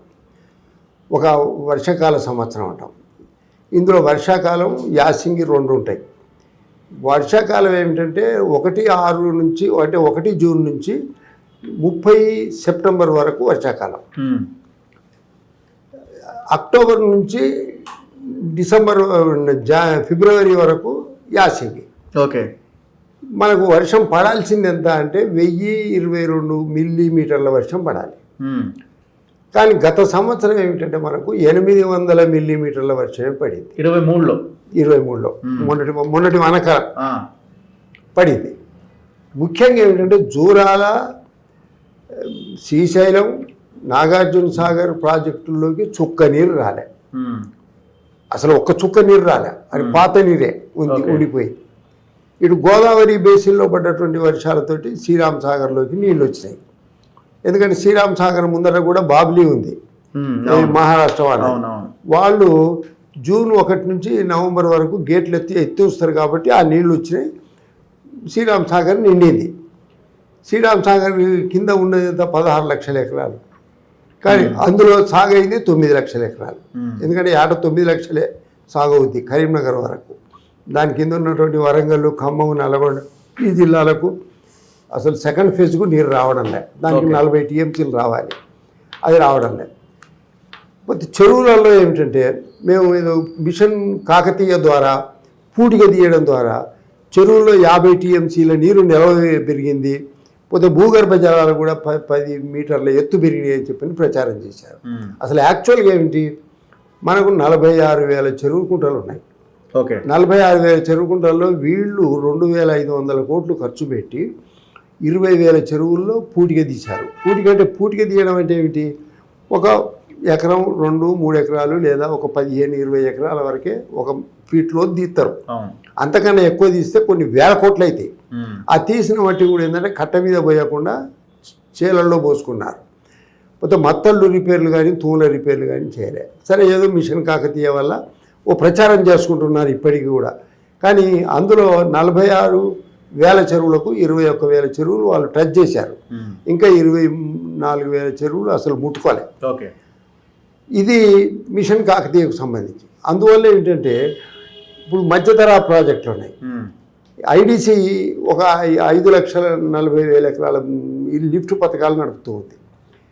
ఒక వర్షాకాల సంవత్సరం అంటాం. ఇందులో వర్షాకాలం, యాసంగి 2 ఉంటాయి. వర్షాకాలం ఏమిటంటే 1 నుంచి అంటే 1 జూన్ నుంచి 30 సెప్టెంబర్ వరకు వర్షాకాలం. అక్టోబర్ నుంచి ఫిబ్రవరి వరకు యాసంగి. ఓకే. మనకు వర్షం పడాల్సింది ఎంత అంటే 1022 మిల్లీమీటర్ల వర్షం పడాలి. కానీ గత సంవత్సరం ఏమిటంటే మనకు 800 మిల్లీమీటర్ల వర్షమే పడింది 23లో. మొన్నటి వానాకాలం పడింది. ముఖ్యంగా ఏమిటంటే జూరాల, శ్రీశైలం, నాగార్జున సాగర్ ప్రాజెక్టుల్లోకి చుక్క నీరు రాలే. అసలు ఒక్క చుక్క నీరు రాలే, అది పాత నీరే ఉండిపోయింది. ఇటు గోదావరి బేసిన్లో పడ్డటువంటి వర్షాలతోటి శ్రీరామ్ సాగర్లోకి నీళ్ళు వచ్చినాయి. ఎందుకంటే శ్రీరామ్ సాగర్ ముందర కూడా బాబ్లీ ఉంది, మహారాష్ట్ర వాళ్ళు జూన్ 1 నుంచి నవంబర్ వరకు గేట్లు ఎత్తి వస్తారు కాబట్టి ఆ నీళ్లు వచ్చినాయి. శ్రీరామ్ సాగర్ నిండింది. శ్రీరామ్ సాగర్ కింద ఉన్నదంతా 16 లక్షల ఎకరాలు, కానీ అందులో సాగు అయింది 9 లక్షల ఎకరాలు. ఎందుకంటే 9 లక్షలే సాగు అవుద్ది కరీంనగర్ వరకు. దాని కింద ఉన్నటువంటి వరంగల్, ఖమ్మం, నల్గొండ ఈ జిల్లాలకు అసలు సెకండ్ ఫేజ్కు నీరు రావడం లేదు. దానికి 40 టీఎంసీలు రావాలి, అది రావడం లేదు. పోతే చెరువులలో ఏమిటంటే మేము ఏదో మిషన్ కాకతీయ ద్వారా పూడిక తీయడం ద్వారా చెరువుల్లో 50 టీఎంసీల నీరు నిల్వ పెరిగింది. పోతే భూగర్భ జలాలు కూడా 10 మీటర్ల ఎత్తు పెరిగినాయి అని చెప్పి ప్రచారం చేశారు. అసలు యాక్చువల్గా ఏమిటి, మనకు 46,000 చెరువు కుంటలు ఉన్నాయి. ఓకే. 46,000 చెరువు కుంటల్లో వీళ్ళు 2,500 కోట్లు ఖర్చు పెట్టి 20,000 చెరువుల్లో పూటిక తీశారు. పూటిక తీయడం అంటే ఏమిటి, ఒక ఎకరం 2-3 ఎకరాలు లేదా ఒక 15-20 ఎకరాల వరకే ఒక ఫీట్లో తీస్తారు. అంతకన్నా ఎక్కువ తీస్తే కొన్ని వేల కోట్లు అవుతాయి. ఆ తీసిన మట్టి కూడా ఏంటంటే కట్ట మీద పోయకుండా చేలల్లో పోసుకున్నారు. పోతే మత్తళ్ళు రిపేర్లు కానీ తూముల రిపేర్లు కానీ చేయలే. సరే ఏదో మిషన్ కాకతీయ వల్ల ఓ ప్రచారం చేసుకుంటున్నారు ఇప్పటికీ కూడా. కానీ అందులో 46,000 చెరువులకు 21,000 చెరువులు వాళ్ళు టచ్ చేశారు. ఇంకా 24,000 చెరువులు అసలు ముట్టుకోలే. ఓకే. ఇది మిషన్ కాకతీయకు సంబంధించి. అందువల్ల ఏంటంటే ఇప్పుడు మధ్యతరా ప్రాజెక్టులు ఉన్నాయి. ఐడిసి ఒక 5,40,000 ఎకరాల లిఫ్ట్ పథకాలు నడుపుతూ ఉంది.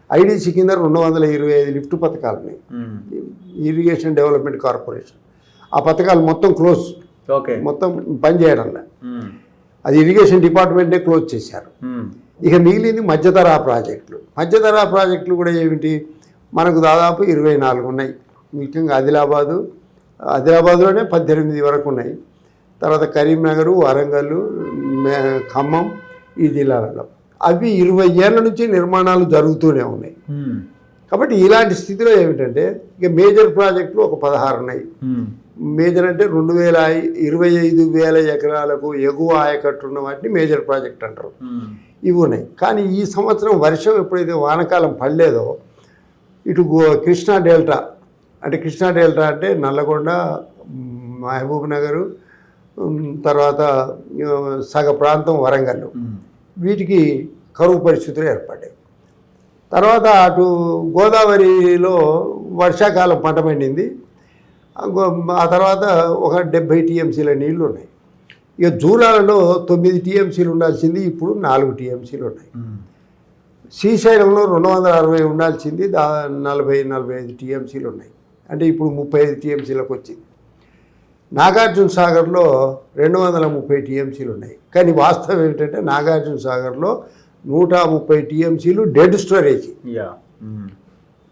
ఐడిసి కింద 225 లిఫ్ట్ పథకాలు ఉన్నాయి, ఇరిగేషన్ డెవలప్మెంట్ కార్పొరేషన్. ఆ పథకాలు మొత్తం క్లోజ్, మొత్తం పనిచేయడం లేదు. అది ఇరిగేషన్ డిపార్ట్మెంటే క్లోజ్ చేశారు. ఇక మిగిలింది మధ్యతరా ప్రాజెక్టులు కూడా ఏమిటి, మనకు దాదాపు 24 ఉన్నాయి. ముఖ్యంగా ఆదిలాబాద్లోనే 18 వరకు ఉన్నాయి. తర్వాత కరీంనగర్, వరంగల్, ఖమ్మం ఈ జిల్లాలలో అవి 20 ఏళ్ళ నుంచి నిర్మాణాలు జరుగుతూనే ఉన్నాయి. కాబట్టి ఇలాంటి స్థితిలో ఏమిటంటే ఇక మేజర్ ప్రాజెక్టులు ఒక 16 ఉన్నాయి. మేజర్ అంటే 25,000 ఎకరాలకు ఎగువ ఆయకట్టు ఉన్న వాటిని మేజర్ ప్రాజెక్ట్ అంటారు. ఇవి ఉన్నాయి. కానీ ఈ సంవత్సరం వర్షం ఎప్పుడైతే వానాకాలం పడలేదో ఇటు కృష్ణా డెల్టా అంటే నల్లగొండ, మహబూబ్ నగరు, తర్వాత సగ ప్రాంతం వరంగల్, వీటికి కరువు పరిస్థితులు ఏర్పడ్డాయి. తర్వాత అటు గోదావరిలో వర్షాకాలం పంట పండింది. ఆ తర్వాత ఒక 70 టీఎంసీల నీళ్లు ఉన్నాయి. ఇక జూరాలలో 9 టీఎంసీలు ఉండాల్సింది ఇప్పుడు 4 టీఎంసీలు ఉన్నాయి. శ్రీశైలంలో 260 ఉండాల్సింది 40-45 టీఎంసీలు ఉన్నాయి. అంటే ఇప్పుడు 35 టీఎంసీలకు వచ్చింది. నాగార్జున సాగర్లో 230 టీఎంసీలు ఉన్నాయి. కానీ వాస్తవం ఏంటంటే నాగార్జున సాగర్లో 130 టీఎంసీలు డెడ్ స్టోరేజ్,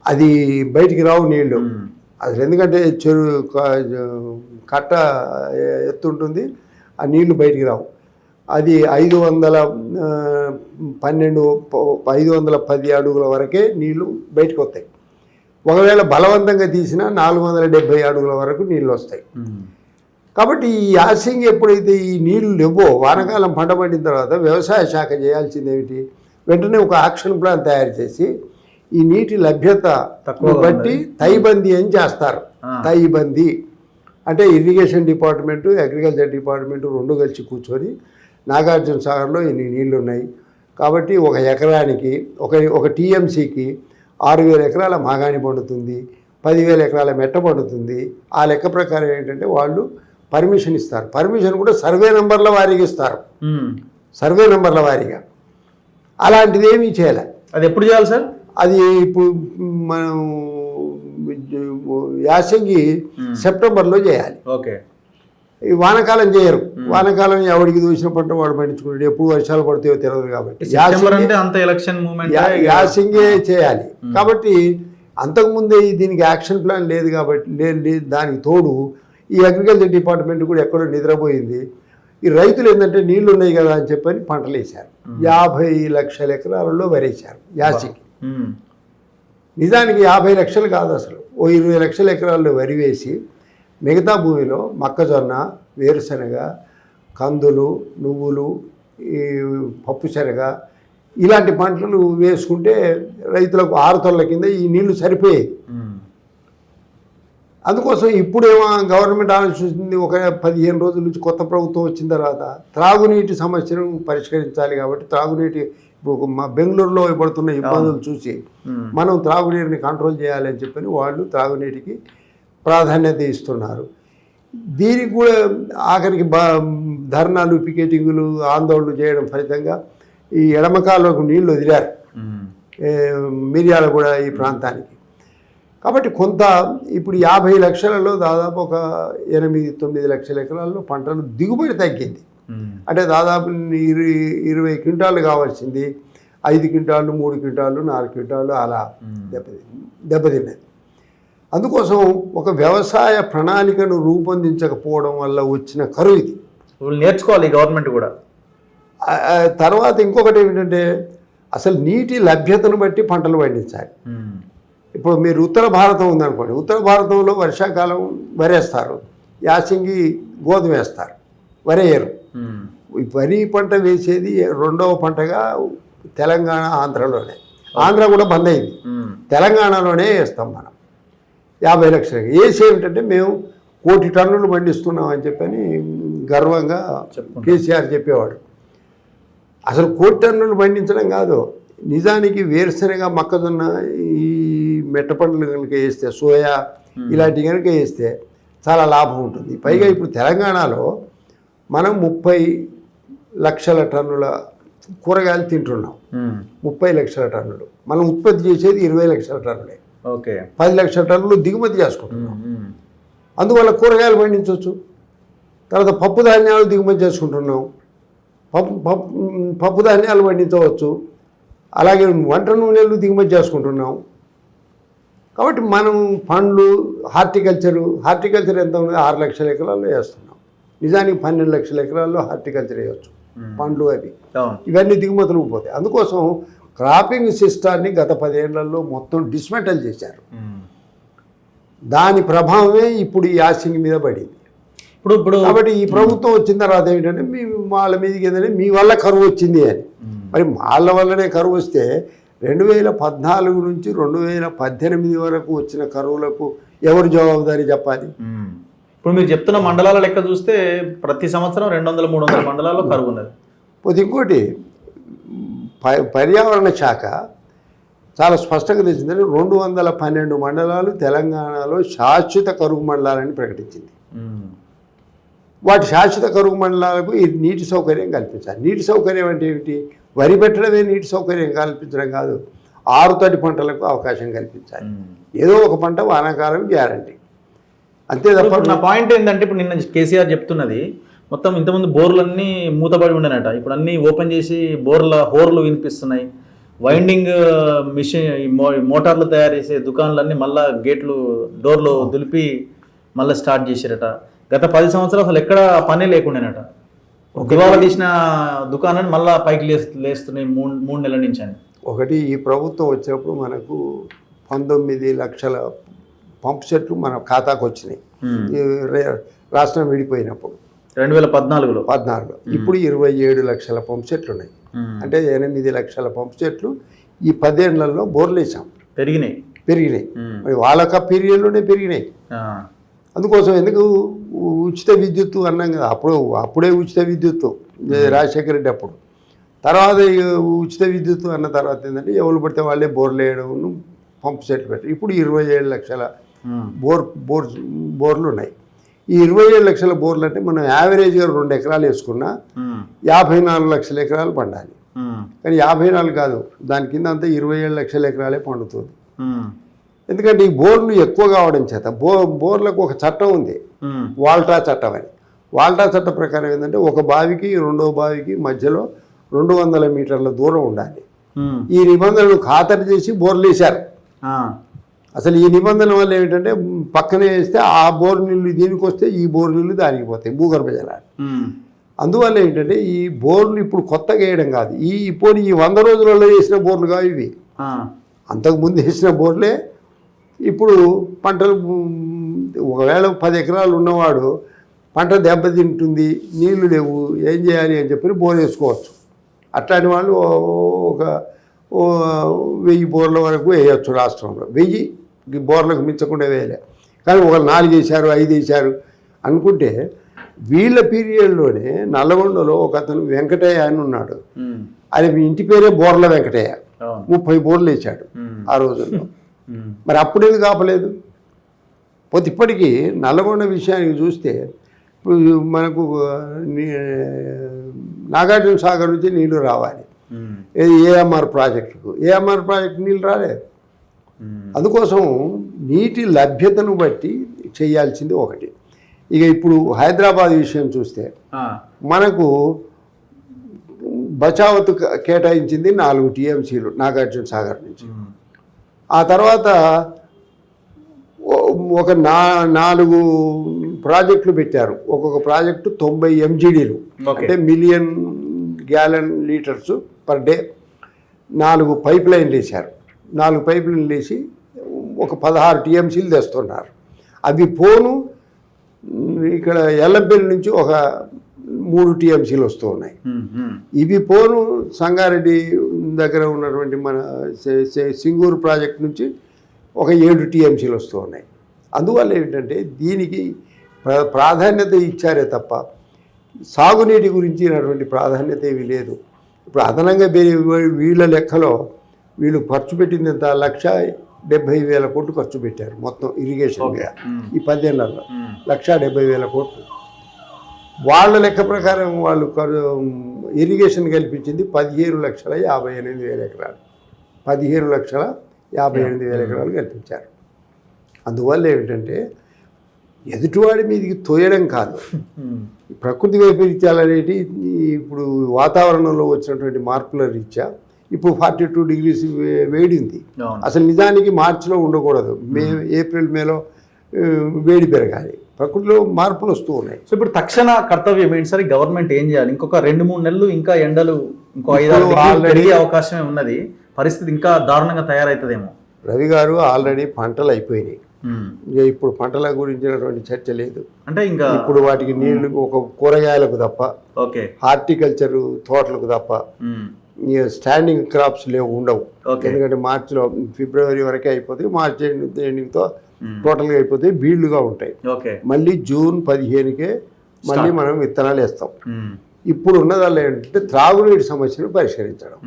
అది బయటికి రావు నీళ్లు అసలు. ఎందుకంటే కట్ట ఎత్తుంటుంది, ఆ నీళ్లు బయటికి రావు. అది 510 అడుగుల వరకే నీళ్లు బయటకు వస్తాయి. ఒకవేళ బలవంతంగా తీసినా 470 అడుగుల వరకు నీళ్ళు వస్తాయి. కాబట్టి ఈ యాసింగ్ ఎప్పుడైతే ఈ నీళ్లు లేవో, వానాకాలం పంట పండిన తర్వాత వ్యవసాయ శాఖ చేయాల్సింది ఏమిటి, వెంటనే ఒక యాక్షన్ ప్లాన్ తయారు చేసి ఈ నీటి లభ్యత తక్కువగా బట్టి తైబందీ అని చేస్తారు. తైబందీ అంటే ఇరిగేషన్ డిపార్ట్మెంటు, అగ్రికల్చర్ డిపార్ట్మెంటు రెండు కలిసి కూర్చొని నాగార్జున సాగర్లో ఇన్ని నీళ్లు ఉన్నాయి కాబట్టి ఒక ఎకరానికి ఒక టీఎంసీకి 6,000 ఎకరాల మాగాణి పండుతుంది, 10,000 ఎకరాల మెట్ట పండుతుంది. ఆ లెక్క ప్రకారం ఏంటంటే వాళ్ళు పర్మిషన్ ఇస్తారు. పర్మిషన్ కూడా సర్వే నెంబర్ల వారీగా ఇస్తారు, సర్వే నెంబర్ల వారీగా. అలాంటిది ఏమీ చేయాలి. అది ఎప్పుడు చేయాలి సార్? అది ఇప్పుడు మనం యాసంగి సెప్టెంబర్లో చేయాలి. ఓకే. ఈ వానకాలం చేయరు. వానకాలం ఎవరికి దూసిన పంట వాడు పండించుకుంటాడు. ఎప్పుడు వర్షాలు పడతాయో తెలియదు కాబట్టి యాసంగే చేయాలి. కాబట్టి అంతకుముందే దీనికి యాక్షన్ ప్లాన్ లేదు కాబట్టి దానికి తోడు ఈ అగ్రికల్చర్ డిపార్ట్మెంట్ కూడా ఎక్కడో నిద్రపోయింది. ఈ రైతులు ఏంటంటే నీళ్లు ఉన్నాయి కదా అని చెప్పని పంటలు వేశారు. 50 లక్షల ఎకరాలలో వరేశారు యాసంగి. నిజానికి 50 లక్షలు కాదు, అసలు ఓ 20 లక్షల ఎకరాల్లో వరి వేసి మిగతా భూమిలో మొక్కజొన్న, వేరుశనగ, కందులు, నువ్వులు, ఈ పప్పుశనగ ఇలాంటి పంటలు వేసుకుంటే రైతులకు 6 తొలల కింద ఈ నీళ్లు సరిపోయాయి. అందుకోసం ఇప్పుడేమో గవర్నమెంట్ ఆలోచిస్తుంది, ఒక 15 రోజుల నుంచి కొత్త ప్రభుత్వం వచ్చిన తర్వాత త్రాగునీటి సమస్యను పరిష్కరించాలి కాబట్టి త్రాగునీటి ఇప్పుడు మా బెంగళూరులో పడుతున్న ఇబ్బందులు చూసి మనం త్రాగునీటిని కంట్రోల్ చేయాలని చెప్పని వాళ్ళు త్రాగునీటికి ప్రాధాన్యత ఇస్తున్నారు. దీనికి కూడా ఆఖరికి ధర్నాలు, పికెటింగులు, ఆందోళనలు చేయడం ఫలితంగా ఈ ఎడమకాలకు నీళ్లు వదిలారు మిర్యాల కూడా ఈ ప్రాంతానికి. కాబట్టి కొంత ఇప్పుడు 50 లక్షలలో దాదాపు ఒక 8-9 లక్షల ఎకరాల్లో పంటలు దిగుబడి తగ్గింది. అంటే దాదాపు 20 క్వింటాలు కావాల్సింది 5 క్వింటాలు, 3 క్వింటాలు, 4 క్వింటాలు అలా దెబ్బతిన్నది. అందుకోసం ఒక వ్యవసాయ ప్రణాళికను రూపొందించకపోవడం వల్ల వచ్చిన కరువు ఇది. నేర్చుకోవాలి గవర్నమెంట్ కూడా. తర్వాత ఇంకొకటి ఏమిటంటే అసలు నీటి లభ్యతను బట్టి పంటలు పండించాలి. ఇప్పుడు మీరు ఉత్తర భారతం ఉందనుకోండి, ఉత్తర భారతంలో వర్షాకాలం వరేస్తారు, యాసంగి గోధుమ వేస్తారు, వరేయరు. వరి పంట వేసేది రెండవ పంటగా తెలంగాణ, ఆంధ్రలోనే. ఆంధ్ర కూడా బంద్ అయింది, తెలంగాణలోనే వేస్తాం మనం 50 లక్షలకి. వేసి ఏమిటంటే మేము 1 కోటి టన్నులు పండిస్తున్నాం అని చెప్పని గర్వంగా కేసీఆర్ చెప్పేవాడు. అసలు 1 కోటి టన్నులు పండించడం కాదు, నిజానికి వేరుశనగ, మొక్కజొన్న, ఈ మెట్ట పంటలు కనుక వేస్తే, సోయా ఇలాంటివి కనుక వేస్తే చాలా లాభం ఉంటుంది. పైగా ఇప్పుడు తెలంగాణలో మనం 30 లక్షల టన్నుల కూరగాయలు తింటున్నాం. 30 లక్షల టన్నులు. మనం ఉత్పత్తి చేసేది 20 లక్షల టన్నులే. ఓకే. 10 లక్షల టన్నులు దిగుమతి చేసుకుంటున్నాం. అందువల్ల కూరగాయలు పండించవచ్చు. తర్వాత పప్పు ధాన్యాలు దిగుమతి చేసుకుంటున్నాం, పప్పు ధాన్యాలు పండించవచ్చు. అలాగే వంట నూనెలు దిగుమతి చేసుకుంటున్నాం. కాబట్టి మనం పండ్లు, హార్టికల్చర్ ఎంత ఉంది? 6 లక్షల ఎకరాల్లో వేస్తున్నాం. నిజానికి 12 లక్షల ఎకరాల్లో హార్టికల్చర్ వేయవచ్చు, పండ్లు అవి. ఇవన్నీ దిగుమతులకు పోతాయి. అందుకోసం క్రాపింగ్ సిస్టాన్ని గత 10 ఏళ్లలో మొత్తం డిస్మెంటల్ చేశారు. దాని ప్రభావమే ఇప్పుడు ఈ యాసంగి మీద పడింది. ఇప్పుడు కాబట్టి ఈ ప్రభుత్వం వచ్చిన తర్వాత ఏమిటంటే వాళ్ళ మీదకి ఏంటంటే మీ వల్ల కరువు వచ్చింది అని. మరి వాళ్ళ వల్లనే కరువు వస్తే 2014 నుంచి 2018 వరకు వచ్చిన కరువులకు ఎవరు జవాబుదారీ చెప్పాలి? ఇప్పుడు మీరు చెప్తున్న మండలాల లెక్క చూస్తే ప్రతి సంవత్సరం 200-300 మండలాల్లో కరువు ఉన్నది. పోతే ఇంకోటి పర్యావరణ శాఖ చాలా స్పష్టంగా తెలిసిందని 212 మండలాలు తెలంగాణలో శాశ్వత కరువు మండలాలని ప్రకటించింది. వాటి శాశ్వత కరువు మండలాలకు ఈ నీటి సౌకర్యం కల్పించాలి. నీటి సౌకర్యం అంటే ఏమిటి? వరి పెట్టడమే నీటి సౌకర్యం కల్పించడం కాదు, 6 తడి పంటలకు అవకాశం కల్పించాలి. ఏదో ఒక పంట వానాకాలం గ్యారంటీ, అంతే తప్ప. నా పాయింట్ ఏంటంటే ఇప్పుడు నిన్న కేసీఆర్ చెప్తున్నది మొత్తం ఇంతకుముందు బోర్లన్నీ మూతపడి ఉండేనట, ఇప్పుడు అన్నీ ఓపెన్ చేసి హోర్లు వినిపిస్తున్నాయి. వైండింగ్ మిషన్, మోటార్లు తయారు చేసే దుకాణాలన్నీ మళ్ళీ డోర్లు దులిపి మళ్ళీ స్టార్ట్ చేశారట. గత 10 సంవత్సరాలు అసలు ఎక్కడ పనే లేకుండానట. దివాళా తీసిన దుకాణాన్ని మళ్ళీ పైకి లేస్తున్నాయి 3 నెలల నుంచి అని. ఒకటి, ఈ ప్రభుత్వం వచ్చినప్పుడు మనకు 19 లక్షల పంప్ సెట్లు మన ఖాతాకు వచ్చినాయి రాష్ట్రం విడిపోయినప్పుడు 2014లో. ఇప్పుడు 27 లక్షల పంప్ సెట్లు ఉన్నాయి. అంటే 8 లక్షల పంప్ సెట్లు ఈ 10 ఏళ్లలో బోర్లు వేసాం. పెరిగినాయి. మరి వాళ్ళకి ఆ పీరియడ్లోనే పెరిగినాయి. అందుకోసం ఎందుకు ఉచిత విద్యుత్తు అన్నాం కదా, అప్పుడే ఉచిత విద్యుత్తు రాజశేఖర రెడ్డి అప్పుడు. తర్వాత ఉచిత విద్యుత్తు అన్న తర్వాత ఏంటంటే ఎవరు పడితే వాళ్ళే బోర్లు వేయడం, పంపు సెట్లు పెట్టడం. ఇప్పుడు 27 లక్షల బోర్లు ఉన్నాయి. ఈ 27 లక్షల బోర్లు అంటే మనం యావరేజ్గా 2 ఎకరాలు వేసుకున్నా 54 లక్షల ఎకరాలు పండాలి. కానీ 54 కాదు, దాని కింద అంతా 27 లక్షల ఎకరాలే పండుతుంది. ఎందుకంటే ఈ బోర్లు ఎక్కువ కావడం చేత బోర్లకు ఒక చట్టం ఉంది, వాల్టా చట్టం అని. వాల్టా చట్టం ప్రకారం ఏంటంటే ఒక బావికి రెండో బావికి మధ్యలో 200 మీటర్ల దూరం ఉండాలి. ఈ నిబంధనలు ఖాతరు చేసి బోర్లు వేశారు. అసలు ఈ నిబంధన వల్ల ఏమిటంటే పక్కనే వేస్తే ఆ బోర్ నీళ్ళు దీనికి వస్తే ఈ బోర్ నీళ్ళు దానికి పోతాయి, భూగర్భ జలాలు. అందువల్ల ఏంటంటే ఈ బోర్లు ఇప్పుడు కొత్తగా వేయడం కాదు, ఇప్పుడు ఈ 100 రోజులలో వేసిన బోర్లు కావు ఇవి. అంతకుముందు వేసిన బోర్లే ఇప్పుడు పంటలు. ఒకవేళ 10 ఎకరాలు ఉన్నవాడు పంట దెబ్బతింటుంది, నీళ్లు లేవు, ఏం చేయాలి అని చెప్పి బోర్ వేసుకోవచ్చు. అట్లాంటి వాళ్ళు ఒక 1000 బోర్ల వరకు వేయచ్చు రాష్ట్రంలో. 1000 బోర్లకు మించకుండా వేయలే. కానీ ఒక 4 వేశారు, 5 వేశారు అనుకుంటే వీళ్ళ పీరియడ్లోనే నల్లగొండలో ఒక అతను వెంకటయ్య అని ఉన్నాడు. ఆయన ఇంటి పేరే బోర్ల వెంకటయ్య. 30 బోర్లు వేశాడు ఆ రోజుల్లో. మరి అప్పుడు ఎందుకు ఆపలేదు? పోతే ఇప్పటికీ నల్లగొండ విషయానికి చూస్తే మనకు నాగార్జున సాగర్ నుంచి నీళ్లు రావాలి, ఏఎంఆర్ ప్రాజెక్టుకు. ఏఎంఆర్ ప్రాజెక్టు నీళ్ళు రాలేదు. అందుకోసం నీటి లభ్యతను బట్టి చేయాల్సింది ఒకటి. ఇక ఇప్పుడు హైదరాబాద్ విషయం చూస్తే మనకు బచావత్ కేటాయించింది 4 టీఎంసీలు నాగార్జున సాగర్ నుంచి. ఆ తర్వాత ఒక 4 ప్రాజెక్టులు పెట్టారు. ఒక్కొక్క ప్రాజెక్టు 90 MGDలు, అంటే million gallon litres per day. 4 pipe లైన్లు వేశారు. 4 పైప్ లైన్లు వేసి ఒక 16 టీఎంసీలు తెస్తున్నారు. అవి పోను ఇక్కడ ఎల్లంపల్లి నుంచి ఒక 3 టీఎంసీలు వస్తూ ఉన్నాయి. ఇవి పోను సంగారెడ్డి దగ్గర ఉన్నటువంటి మన సింగూరు ప్రాజెక్ట్ నుంచి ఒక 7 టీఎంసీలు వస్తూ ఉన్నాయి. అందువల్ల ఏంటంటే దీనికి ప్రాధాన్యత ఇచ్చారే తప్ప సాగునీటి గురించినటువంటి ప్రాధాన్యత ఏమీ లేదు. ఇప్పుడు అదనంగా వీళ్ళ లెక్కలో వీళ్ళు ఖర్చు పెట్టింది ఎంత, 1,70,000 కోట్లు ఖర్చు పెట్టారు మొత్తం ఇరిగేషన్ మీద ఈ 10 ఏళ్లలో. 1,70,000 కోట్లు. వాళ్ళ లెక్క ప్రకారం వాళ్ళు ఇరిగేషన్ కల్పించింది 15,58,000 ఎకరాలు. 15,58,000 ఎకరాలు కల్పించారు. అందువల్ల ఏమిటంటే ఎదుటివాడి మీదకి తోయడం కాదు, ప్రకృతి వైపరీత్యాలు అనేవి ఇప్పుడు వాతావరణంలో వచ్చినటువంటి మార్పుల రీత్యా ఇప్పుడు 42 degrees వేడి ఉంది. అసలు నిజానికి మార్చిలో ఉండకూడదు, ఏప్రిల్ మేలో వేడి పెరగాలి. ప్రకృతిలో మార్పులు వస్తూ ఉన్నాయి. సో ఇప్పుడు తక్షణ కర్తవ్యం ఏంటి సార్? గవర్నమెంట్ ఏం చేయాలి? ఇంకొక 2-3 నెలలు ఇంకా ఎండలు ఇంకో 5-6 పెరిగే అవకాశమే ఉన్నది. పరిస్థితి ఇంకా దారుణంగా తయారవుతుందేమో. రవి గారు, ఆల్రెడీ పంటలు అయిపోయినాయి. ఇప్పుడు పంటల గురించినటువంటి చర్చ లేదు. అంటే ఇంకా ఇప్పుడు వాటికి నీళ్లు ఒక కూరగాయలకు తప్ప, హార్టికల్చర్ తోటలకు తప్ప స్టాండింగ్ క్రాప్స్ ఉండవు. ఎందుకంటే మార్చిలో ఫిబ్రవరి వరకే అయిపోతాయి, మార్చి ఎండింగ్తో టోటల్గా అయిపోతాయి, బీళ్లుగా ఉంటాయి. మళ్ళీ జూన్ 15కే మళ్ళీ మనం విత్తనాలు వేస్తాం. ఇప్పుడు ఉన్నదల్లా ఏంటంటే త్రాగునీటి సమస్యను పరిష్కరించడం.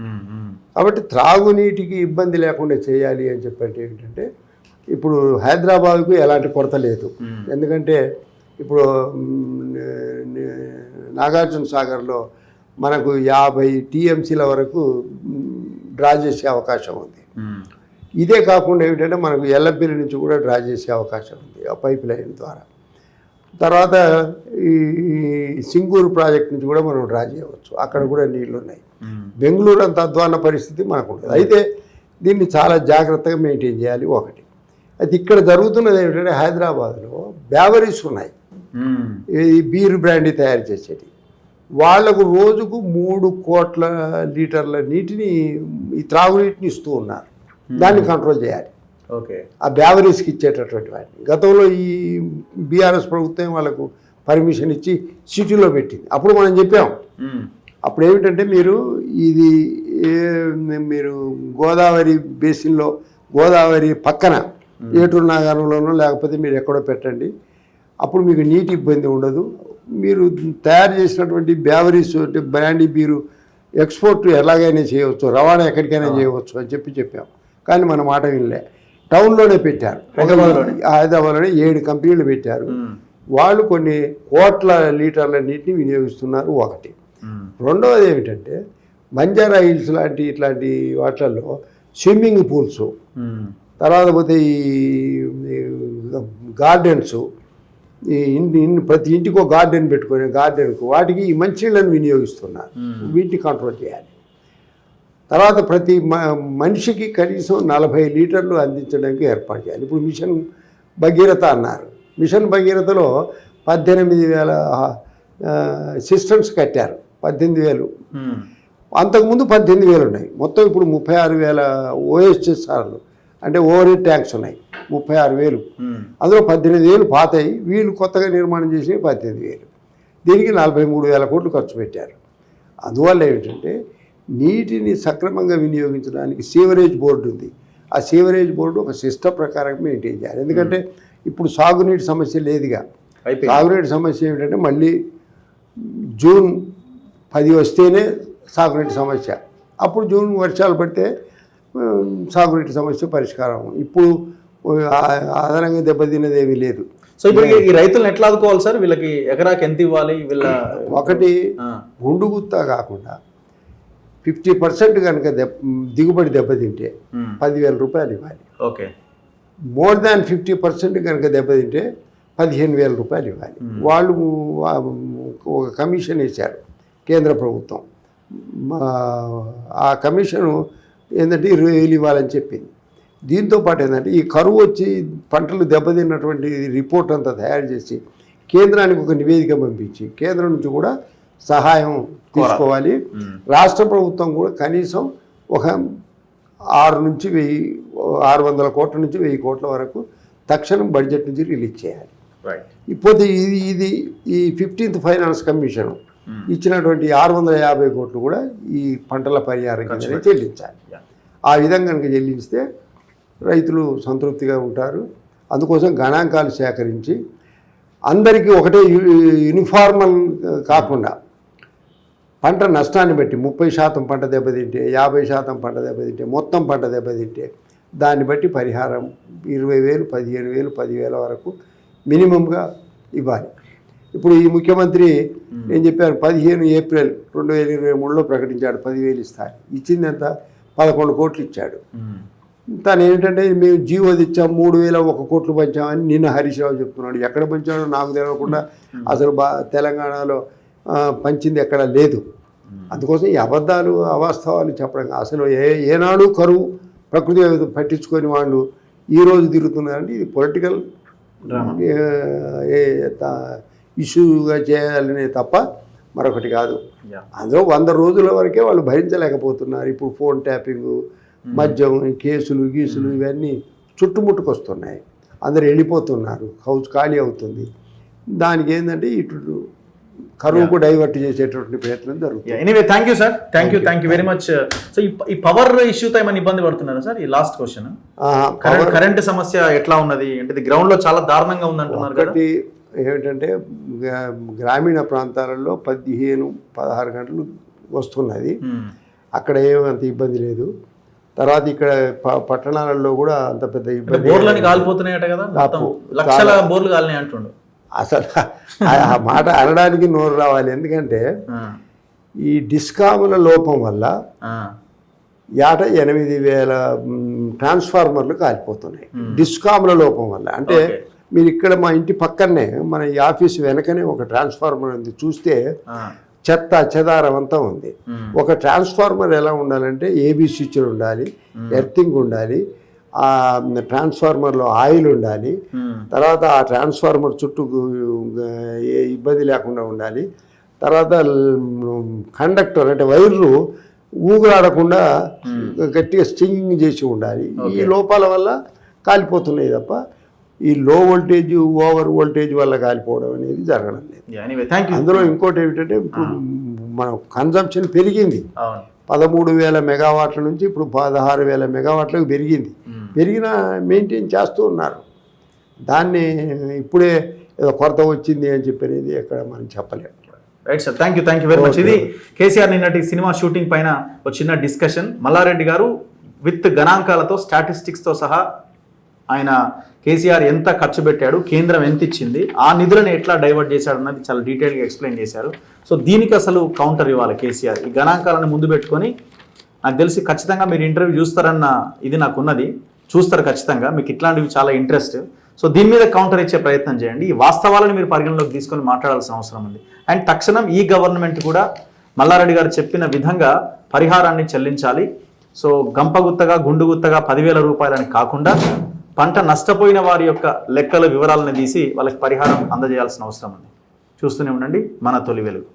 కాబట్టి త్రాగునీటికి ఇబ్బంది లేకుండా చేయాలి అని చెప్పంటే ఏంటంటే ఇప్పుడు హైదరాబాద్కు ఎలాంటి కొరత లేదు. ఎందుకంటే ఇప్పుడు నాగార్జున సాగర్లో మనకు 50 టీఎంసీల వరకు డ్రా చేసే అవకాశం ఉంది. ఇదే కాకుండా ఏమిటంటే మనకు ఎల్లంపల్లి నుంచి కూడా డ్రా చేసే అవకాశం ఉంది ఆ పైప్ లైన్ ద్వారా. తర్వాత ఈ సింగూరు ప్రాజెక్ట్ నుంచి కూడా మనం డ్రా చేయవచ్చు, అక్కడ కూడా నీళ్లు ఉన్నాయి. బెంగళూరు అంత అధ్వాన పరిస్థితి మనకు ఉంటుంది. అయితే దీన్ని చాలా జాగ్రత్తగా మెయింటైన్ చేయాలి ఒకటి. అయితే ఇక్కడ జరుగుతున్నది ఏమిటంటే హైదరాబాద్లో బ్యావరీస్ ఉన్నాయి, ఈ బీర్ బ్రాండీ తయారు చేసేటి. వాళ్లకు రోజుకు 3 కోట్ల లీటర్ల నీటిని, ఈ త్రాగునీటిని ఇస్తూ ఉన్నారు. దాన్ని కంట్రోల్ చేయాలి. ఆ బ్యావరీస్కి ఇచ్చేటటువంటి వాటిని గతంలో ఈ బీఆర్ఎస్ ప్రభుత్వం వాళ్ళకు పర్మిషన్ ఇచ్చి సిటీలో పెట్టింది. అప్పుడు మనం చెప్పాం, అప్పుడు ఏమిటంటే మీరు గోదావరి బేసిన్లో గోదావరి పక్కన ఏటూరు నాగారంలోనో లేకపోతే మీరు ఎక్కడో పెట్టండి. అప్పుడు మీకు నీటి ఇబ్బంది ఉండదు. మీరు తయారు చేసినటువంటి బ్యావరీస్ అంటే బ్రాండీ బీరు ఎక్స్పోర్ట్ ఎలాగైనా చేయవచ్చు, రవాణా ఎక్కడికైనా చేయవచ్చు అని చెప్పాం. కానీ మన మాట వినలే. టౌన్లోనే పెట్టారు, హైదరాబాద్లోనే 7 కంపెనీలు పెట్టారు. వాళ్ళు కొన్ని కోట్ల లీటర్ల నీటిని వినియోగిస్తున్నారు. ఒకటి. రెండవది ఏమిటంటే బంజారా హిల్స్ లాంటి ఇట్లాంటి వాటిల్లో స్విమ్మింగ్ పూల్స్, తర్వాత పోతే ఈ గార్డెన్స్, ఈ ప్రతి ఇంటికి ఒక గార్డెన్ పెట్టుకొని గార్డెన్కు వాటికి ఈ మంచినీళ్ళని వినియోగిస్తున్నారు. వీటిని కంట్రోల్ చేయాలి. తర్వాత ప్రతి మనిషికి కనీసం 40 లీటర్లు అందించడానికి ఏర్పాటు చేయాలి. ఇప్పుడు మిషన్ భగీరథ అన్నారు. మిషన్ భగీరథలో 18,000 సిస్టమ్స్ కట్టారు. 18,000. అంతకుముందు 18,000 ఉన్నాయి. మొత్తం ఇప్పుడు 36,000 ఓఎస్ఎస్ఆర్లు అంటే ఓవర్ హెడ్ ట్యాంక్స్ ఉన్నాయి. 36,000. అందులో 18,000 పాతయి, వీళ్ళు కొత్తగా నిర్మాణం చేసి 18,000. దీనికి 43,000 కోట్లు ఖర్చు పెట్టారు. అందువల్ల ఏమిటంటే నీటిని సక్రమంగా వినియోగించడానికి సీవరేజ్ బోర్డు ఉంది. ఆ సీవరేజ్ బోర్డు ఒక సిస్టమ్ ప్రకారం మెయింటైన్ చేయాలి. ఎందుకంటే ఇప్పుడు సాగునీటి సమస్య లేదుగా. సాగునీటి సమస్య ఏమిటంటే మళ్ళీ జూన్ 10 వస్తేనే సాగునీటి సమస్య. అప్పుడు జూన్ వర్షాలు పడితే సాగునీటి సమస్య పరిష్కారం. ఇప్పుడు అదనంగా దెబ్బతిన్నది ఏమీ లేదు. సో ఇప్పుడు ఈ రైతులను ఎట్లా ఆదుకోవాలి సార్? వీళ్ళకి ఎకరాకి ఎంత ఇవ్వాలి? వీళ్ళ ఒకటి గుండు గుత్తా కాకుండా 50% కనుక దిగుబడి దెబ్బతింటే 10,000 రూపాయలు ఇవ్వాలి. ఓకే. మోర్ దాన్ 50% కనుక దెబ్బతింటే 15,000 రూపాయలు ఇవ్వాలి. వాళ్ళు ఒక కమిషన్ వేశారు కేంద్ర ప్రభుత్వం. ఆ కమిషను ఏంటంటే 20,000 ఇవ్వాలని చెప్పింది. దీంతోపాటు ఏంటంటే ఈ కరువు వచ్చి పంటలు దెబ్బతిన్నటువంటి రిపోర్ట్ అంతా తయారు చేసి కేంద్రానికి ఒక నివేదిక పంపించి కేంద్రం నుంచి కూడా సహాయం తీసుకోవాలి. రాష్ట్ర ప్రభుత్వం కూడా కనీసం ఒక 600 కోట్ల నుంచి 1,000 కోట్ల వరకు తక్షణం బడ్జెట్ నుంచి రిలీజ్ చేయాలి. ఇప్పుడు ఇది ఈ 15th ఫైనాన్స్ కమిషన్ ఇచ్చినటువంటి 650 కోట్లు కూడా ఈ పంటల పరిహారం కింద చెల్లించాలి. ఆ విధంగా కనుక చెల్లిస్తే రైతులు సంతృప్తిగా ఉంటారు. అందుకోసం గణాంకాలు సేకరించి అందరికీ ఒకటే యూనిఫార్మల్ కాకుండా పంట నష్టాన్ని బట్టి 30% పంట దెబ్బతింటే, 50% పంట దెబ్బతింటే, మొత్తం పంట దెబ్బతింటే దాన్ని బట్టి పరిహారం 20,000, 15,000, 10,000 వరకు మినిమంగా ఇవ్వాలి. ఇప్పుడు ఈ ముఖ్యమంత్రి నేను చెప్పాను 15 ఏప్రిల్ 2023లో ప్రకటించాడు 10,000 ఇస్తాను. ఇచ్చింది ఎంత? 11 కోట్లు ఇచ్చాడు. తను ఏమిటంటే మేము జీవో తెచ్చాం 3,001 కోట్లు పంచామని నిన్న హరీష్ రావు చెప్తున్నాడు. ఎక్కడ పంచాడో నాకు తెలియకుండా అసలు తెలంగాణలో పంచింది ఎక్కడ లేదు. అందుకోసం ఈ అబద్ధాలు అవాస్తవాలు చెప్పడం అసలు ఏనాడు కరువు ప్రకృతి పట్టించుకొని వాళ్ళు ఈరోజు తిరుగుతున్నారంటే ఇది పొలిటికల్ ఇష్యూగా చేయాలనే తప్ప మరొకటి కాదు. అందులో 100 రోజుల వరకే వాళ్ళు భరించలేకపోతున్నారు. ఇప్పుడు ఫోన్ ట్యాపింగ్, మద్యం, కేసులు గీసులు ఇవన్నీ చుట్టుముట్టుకొస్తున్నాయి. అందరు వెళ్ళిపోతున్నారు, హౌస్ ఖాళీ అవుతుంది. దానికి ఏంటంటే ఇటు కరువుకు డైవర్ట్ చేసేటువంటి ప్రయత్నం జరుగుతుంది. Anyway thank you sir, thank you very much. So ఈ పవర్ ఇష్యూతో ఏమైనా ఇబ్బంది పడుతున్నారా సార్? ఈ లాస్ట్ క్వశ్చన్, కరెంట్ సమస్య ఎట్లా ఉన్నది అంటే ఇది గ్రౌండ్ లో చాలా దారుణంగా ఉంది అంటున్నారు. ఒకటి ఏమిటంటే గ్రామీణ ప్రాంతాలలో 15-16 గంటలు వస్తున్నది. అక్కడ ఏమంత ఇబ్బంది లేదు. తర్వాత ఇక్కడ పట్టణాలలో కూడా అంత పెద్ద ఇబ్బంది. బోర్లని కాలిపోతున్నాయట కదా, లక్షల బోర్లు కాలినాయి అంటుండు. అసలు ఆ మాట అనడానికి నోరు రావాలి. ఎందుకంటే ఈ డిస్కాముల లోపం వల్ల ఏటా 8,000 ట్రాన్స్ఫార్మర్లు కాలిపోతున్నాయి డిస్కాముల లోపం వల్ల. అంటే మీరు ఇక్కడ మా ఇంటి పక్కనే మన ఈ ఆఫీస్ వెనకనే ఒక ట్రాన్స్ఫార్మర్ ఉంది. చూస్తే చెత్త చెదారం అంతా ఉంది. ఒక ట్రాన్స్ఫార్మర్ ఎలా ఉండాలంటే ఏబీ స్విచ్లు ఉండాలి, ఎర్తింగ్ ఉండాలి, ఆ ట్రాన్స్ఫార్మర్లో ఆయిల్ ఉండాలి, తర్వాత ఆ ట్రాన్స్ఫార్మర్ చుట్టూ ఏ ఇబ్బంది లేకుండా ఉండాలి, తర్వాత కండక్టర్ అంటే వైర్లు ఊగులాడకుండా గట్టిగా స్టింగింగ్ చేసి ఉండాలి. ఈ లోపాల వల్ల కాలిపోతున్నాయి తప్ప ఈ లో వోల్టేజ్ ఓవర్ వోల్టేజ్ వల్ల కాలిపోవడం అనేది జరగడం లేదు. అందులో ఇంకోటి ఏమిటంటే ఇప్పుడు మన కన్జంప్షన్ పెరిగింది. 13,000 మెగావాట్ల నుంచి ఇప్పుడు 16,000 మెగావాట్లకు పెరిగింది. పెరిగినా మెయింటైన్ చేస్తూ ఉన్నారు. దాన్ని ఇప్పుడే ఏదో కొరత వచ్చింది అని చెప్పనేది ఎక్కడ మనం చెప్పలేము. Right sir, thank you very much. ఇది కేసీఆర్ నిన్నటి సినిమా షూటింగ్ పైన ఒక చిన్న డిస్కషన్. మల్లారెడ్డి గారు విత్ గణాంకాలతో స్టాటిస్టిక్స్తో సహా ఆయన కేసీఆర్ ఎంత ఖర్చు పెట్టాడు, కేంద్రం ఎంత ఇచ్చింది, ఆ నిధులను ఎట్లా డైవర్ట్ చేశాడు అన్నది చాలా డీటెయిల్గా ఎక్స్ప్లెయిన్ చేశారు. సో దీనికి అసలు కౌంటర్ ఇవ్వాలి కేసీఆర్. ఈ గణాంకాలను ముందు పెట్టుకొని నాకు తెలిసి ఖచ్చితంగా మీరు ఇంటర్వ్యూ చూస్తారన్న ఇది నాకున్నది. చూస్తారు ఖచ్చితంగా, మీకు ఇట్లాంటివి చాలా ఇంట్రెస్ట్. సో దీని మీద కౌంటర్ ఇచ్చే ప్రయత్నం చేయండి. ఈ వాస్తవాలను మీరు పరిగణలోకి తీసుకొని మాట్లాడాల్సిన అవసరం ఉంది. అండ్ తక్షణం ఈ గవర్నమెంట్ కూడా మల్లారెడ్డి గారు చెప్పిన విధంగా పరిహారాన్ని చెల్లించాలి. సో గంపగుత్తగా గుండుగుత్తగా 10,000 రూపాయలని కాకుండా పంట నష్టపోయిన వారి యొక్క లెక్కల వివరాలను తీసి వాళ్ళకి పరిహారం అందజేయాల్సిన అవసరం ఉంది. చూస్తూనే ఉండండి మన తొలి వెలుగు.